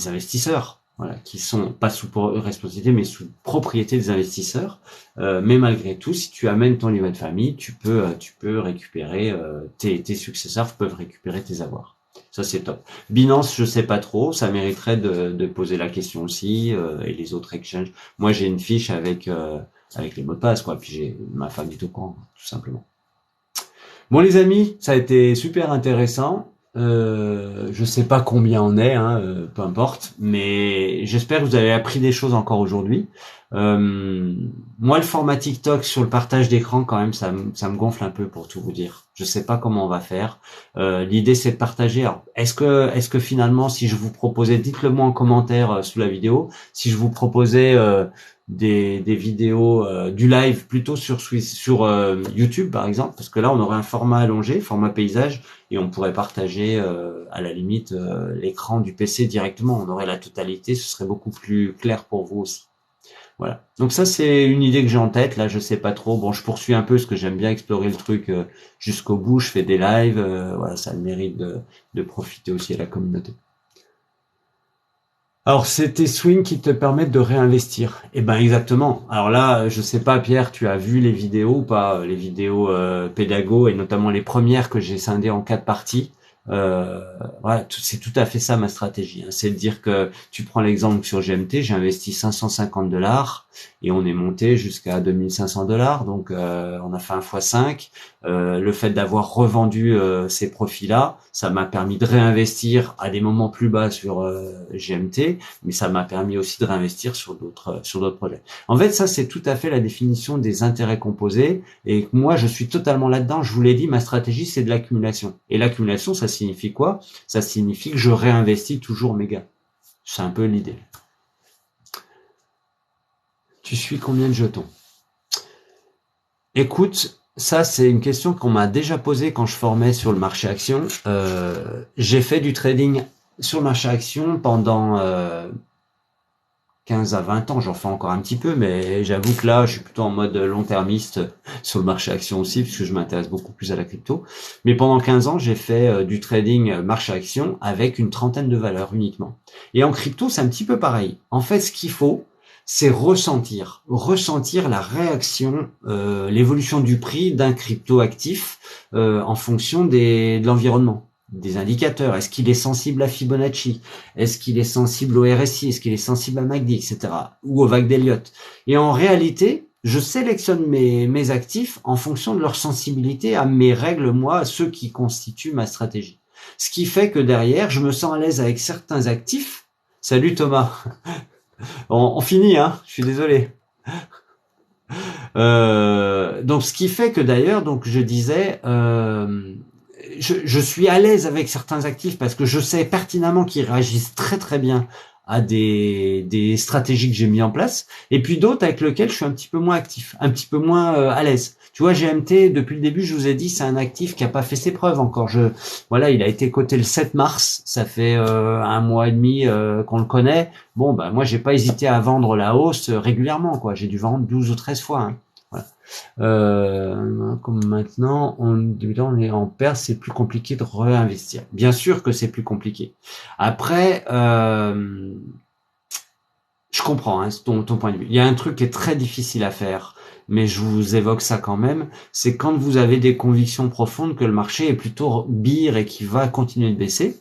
investisseurs. Voilà, qui sont pas sous responsabilité, mais sous propriété des investisseurs. Mais malgré tout, si tu amènes ton livret de famille, tu peux récupérer tes successeurs peuvent récupérer tes avoirs. Ça, c'est top. Binance, je sais pas trop. Ça mériterait de poser la question aussi. Et les autres exchanges. Moi, j'ai une fiche avec les mots de passe, quoi. Puis j'ai ma famille au courant, tout simplement. Bon, les amis, ça a été super intéressant. Je sais pas combien on est, hein, peu importe. Mais j'espère que vous avez appris des choses encore aujourd'hui. Moi, le format TikTok sur le partage d'écran, quand même, ça me gonfle un peu pour tout vous dire. Je sais pas comment on va faire. L'idée, c'est de partager. Alors, est-ce que finalement, si je vous proposais, dites-le moi en commentaire sous la vidéo, si je vous proposais des vidéos du live plutôt sur YouTube par exemple, parce que là, on aurait un format allongé, format paysage, et on pourrait partager à la limite l'écran du PC directement. On aurait la totalité, ce serait beaucoup plus clair pour vous aussi. Voilà. Donc ça, c'est une idée que j'ai en tête. Là, je sais pas trop. Bon, je poursuis un peu parce que j'aime bien explorer le truc jusqu'au bout. Je fais des lives. Voilà, ça a le mérite de profiter aussi à la communauté. Alors, c'est tes swings qui te permettent de réinvestir. Eh ben, exactement. Alors là, je sais pas, Pierre, tu as vu les vidéos ou pas, les vidéos pédago et notamment les premières que j'ai scindées en 4 parties. Voilà, c'est tout à fait ça ma stratégie. Hein. C'est de dire que tu prends l'exemple sur GMT, j'ai investi $550 et on est monté jusqu'à $2500. Donc, on a fait un x5. Le fait d'avoir revendu ces profits-là, ça m'a permis de réinvestir à des moments plus bas sur GMT, mais ça m'a permis aussi de réinvestir sur d'autres projets. En fait, ça c'est tout à fait la définition des intérêts composés. Et moi, je suis totalement là-dedans. Je vous l'ai dit, ma stratégie c'est de l'accumulation. Et l'accumulation, ça signifie quoi? Ça signifie que je réinvestis toujours mes gains. C'est un peu l'idée. Tu suis combien de jetons? Écoute. Ça, c'est une question qu'on m'a déjà posée quand je formais sur le marché action. J'ai fait du trading sur le marché action pendant 15 à 20 ans. J'en fais encore un petit peu, mais j'avoue que là, je suis plutôt en mode long-termiste sur le marché action aussi, puisque je m'intéresse beaucoup plus à la crypto. Mais pendant 15 ans, j'ai fait du trading marché action avec une trentaine de valeurs uniquement. Et en crypto, c'est un petit peu pareil. En fait, ce qu'il faut, c'est ressentir la réaction, l'évolution du prix d'un crypto actif en fonction de l'environnement, des indicateurs. Est-ce qu'il est sensible à Fibonacci? Est-ce qu'il est sensible au RSI? Est-ce qu'il est sensible à MACD, etc. ou aux vagues d'Elliott? Et en réalité, je sélectionne mes actifs en fonction de leur sensibilité à mes règles, moi, à ceux qui constituent ma stratégie. Ce qui fait que derrière, je me sens à l'aise avec certains actifs. Salut Thomas. On finit, hein. Je suis désolé. Donc, ce qui fait que d'ailleurs, donc je disais, je suis à l'aise avec certains actifs parce que je sais pertinemment qu'ils réagissent très très bien à des stratégies que j'ai mis en place, et puis d'autres avec lesquels je suis un petit peu moins actif, un petit peu moins à l'aise. Tu vois, GMT, depuis le début, je vous ai dit, c'est un actif qui a pas fait ses preuves encore. Voilà, il a été coté le 7 mars, ça fait 1 mois et demi qu'on le connaît. Bon, bah moi, j'ai pas hésité à vendre la hausse régulièrement, quoi. J'ai dû vendre 12 ou 13 fois. Hein. Voilà. Comme maintenant, on est en perte, c'est plus compliqué de réinvestir. Bien sûr que c'est plus compliqué. Après, je comprends hein, ton point de vue. Il y a un truc qui est très difficile à faire, mais je vous évoque ça quand même, c'est quand vous avez des convictions profondes que le marché est plutôt bear et qui va continuer de baisser.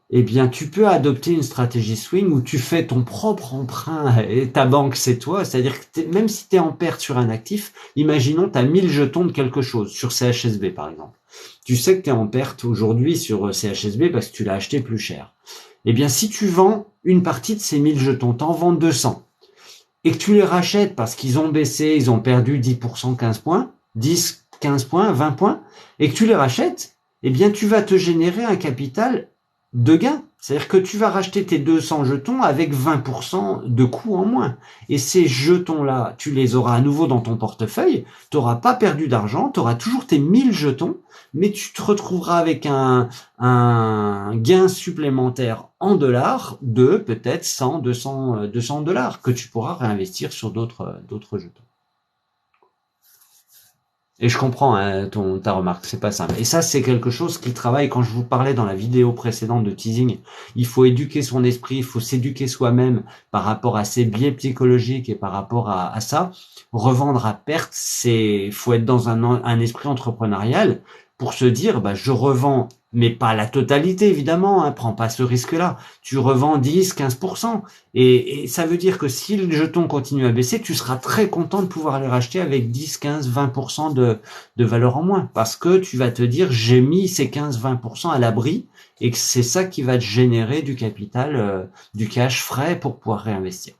eh bien, tu peux adopter une stratégie swing où tu fais ton propre emprunt et ta banque, c'est toi. C'est-à-dire que même si tu es en perte sur un actif, imaginons tu as 1000 jetons de quelque chose, sur CHSB par exemple. Tu sais que tu es en perte aujourd'hui sur CHSB parce que tu l'as acheté plus cher. Eh bien, si tu vends une partie de ces 1000 jetons, t'en vends 200, et que tu les rachètes parce qu'ils ont baissé, ils ont perdu 10%, 15 points, 10, 15 points, 20 points, et que tu les rachètes, eh bien, tu vas te générer un capital de gain. C'est-à-dire que tu vas racheter tes 200 jetons avec 20% de coût en moins. Et ces jetons-là, tu les auras à nouveau dans ton portefeuille, tu n'auras pas perdu d'argent, tu auras toujours tes 1000 jetons, mais tu te retrouveras avec un gain supplémentaire en dollars de peut-être 100, 200 dollars que tu pourras réinvestir sur d'autres jetons. Et je comprends hein, ta remarque, c'est pas simple. Et ça, c'est quelque chose qui travaille. Quand je vous parlais dans la vidéo précédente de teasing, il faut éduquer son esprit, il faut s'éduquer soi-même par rapport à ses biais psychologiques et par rapport à ça. Revendre à perte, faut être dans un esprit entrepreneurial pour se dire, bah, je revends, mais pas la totalité évidemment. Hein, prends pas ce risque-là. Tu revends 10, 15%. Et ça veut dire que si le jeton continue à baisser, tu seras très content de pouvoir les racheter avec 10, 15, 20% de valeur en moins. Parce que tu vas te dire, j'ai mis ces 15, 20% à l'abri et que c'est ça qui va te générer du capital, du cash frais pour pouvoir réinvestir.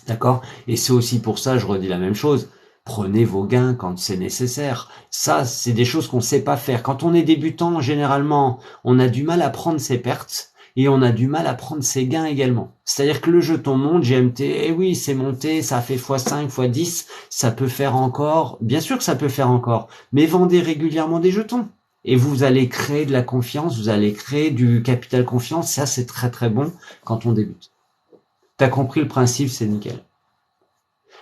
D'accord? Et c'est aussi pour ça, je redis la même chose. Prenez vos gains quand c'est nécessaire. Ça, c'est des choses qu'on ne sait pas faire. Quand on est débutant, généralement, on a du mal à prendre ses pertes. Et on a du mal à prendre ses gains également. C'est-à-dire que le jeton monte, GMT, eh oui, c'est monté, ça fait x5, x10, ça peut faire encore, bien sûr que ça peut faire encore, mais vendez régulièrement des jetons. Et vous allez créer de la confiance, vous allez créer du capital confiance, ça c'est très très bon quand on débute. T'as compris le principe, c'est nickel.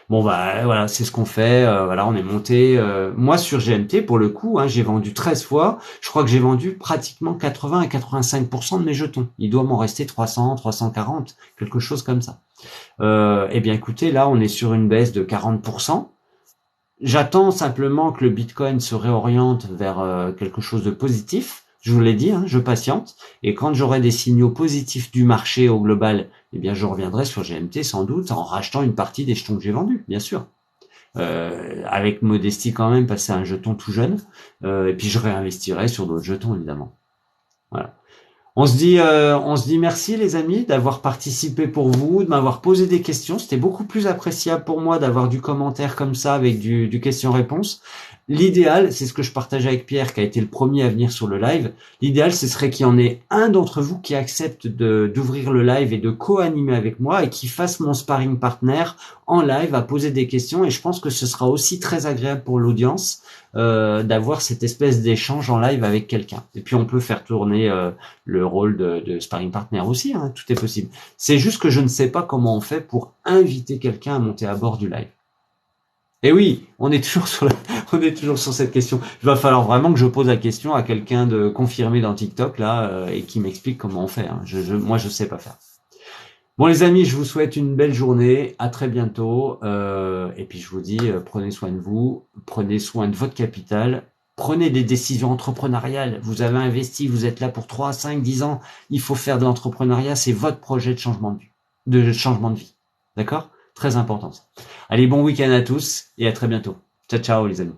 Bon bah voilà, c'est ce qu'on fait. Voilà, on est monté. Moi sur GMT, pour le coup, hein, j'ai vendu 13 fois. Je crois que j'ai vendu pratiquement 80 à 85% de mes jetons. Il doit m'en rester 300, 340, quelque chose comme ça. Eh bien écoutez, là on est sur une baisse de 40%. J'attends simplement que le Bitcoin se réoriente vers quelque chose de positif. Je vous l'ai dit, hein, je patiente. Et quand j'aurai des signaux positifs du marché au global, eh bien, je reviendrai sur GMT sans doute en rachetant une partie des jetons que j'ai vendus, bien sûr. Avec modestie quand même, parce que c'est un jeton tout jeune. Et puis je réinvestirai sur d'autres jetons, évidemment. Voilà. On se dit merci les amis d'avoir participé pour vous, de m'avoir posé des questions. C'était beaucoup plus appréciable pour moi d'avoir du commentaire comme ça avec du question-réponse. L'idéal, c'est ce que je partageais avec Pierre qui a été le premier à venir sur le live. L'idéal, ce serait qu'il y en ait un d'entre vous qui accepte d'ouvrir le live et de co-animer avec moi et qui fasse mon sparring partner en live à poser des questions. Et je pense que ce sera aussi très agréable pour l'audience d'avoir cette espèce d'échange en live avec quelqu'un. Et puis on peut faire tourner le rôle de sparring partner aussi, hein, tout est possible. C'est juste que je ne sais pas comment on fait pour inviter quelqu'un à monter à bord du live. Et oui, on est toujours sur cette question. Il va falloir vraiment que je pose la question à quelqu'un de confirmé dans TikTok là et qui m'explique comment on fait. Hein. Moi, je sais pas faire. Bon les amis, je vous souhaite une belle journée. À très bientôt. Et puis je vous dis, prenez soin de vous, prenez soin de votre capital. Prenez des décisions entrepreneuriales. Vous avez investi, vous êtes là pour 3, 5, 10 ans. Il faut faire de l'entrepreneuriat. C'est votre projet de changement de vie. D'accord? Très important. Allez, bon week-end à tous et à très bientôt. Ciao, ciao les amis.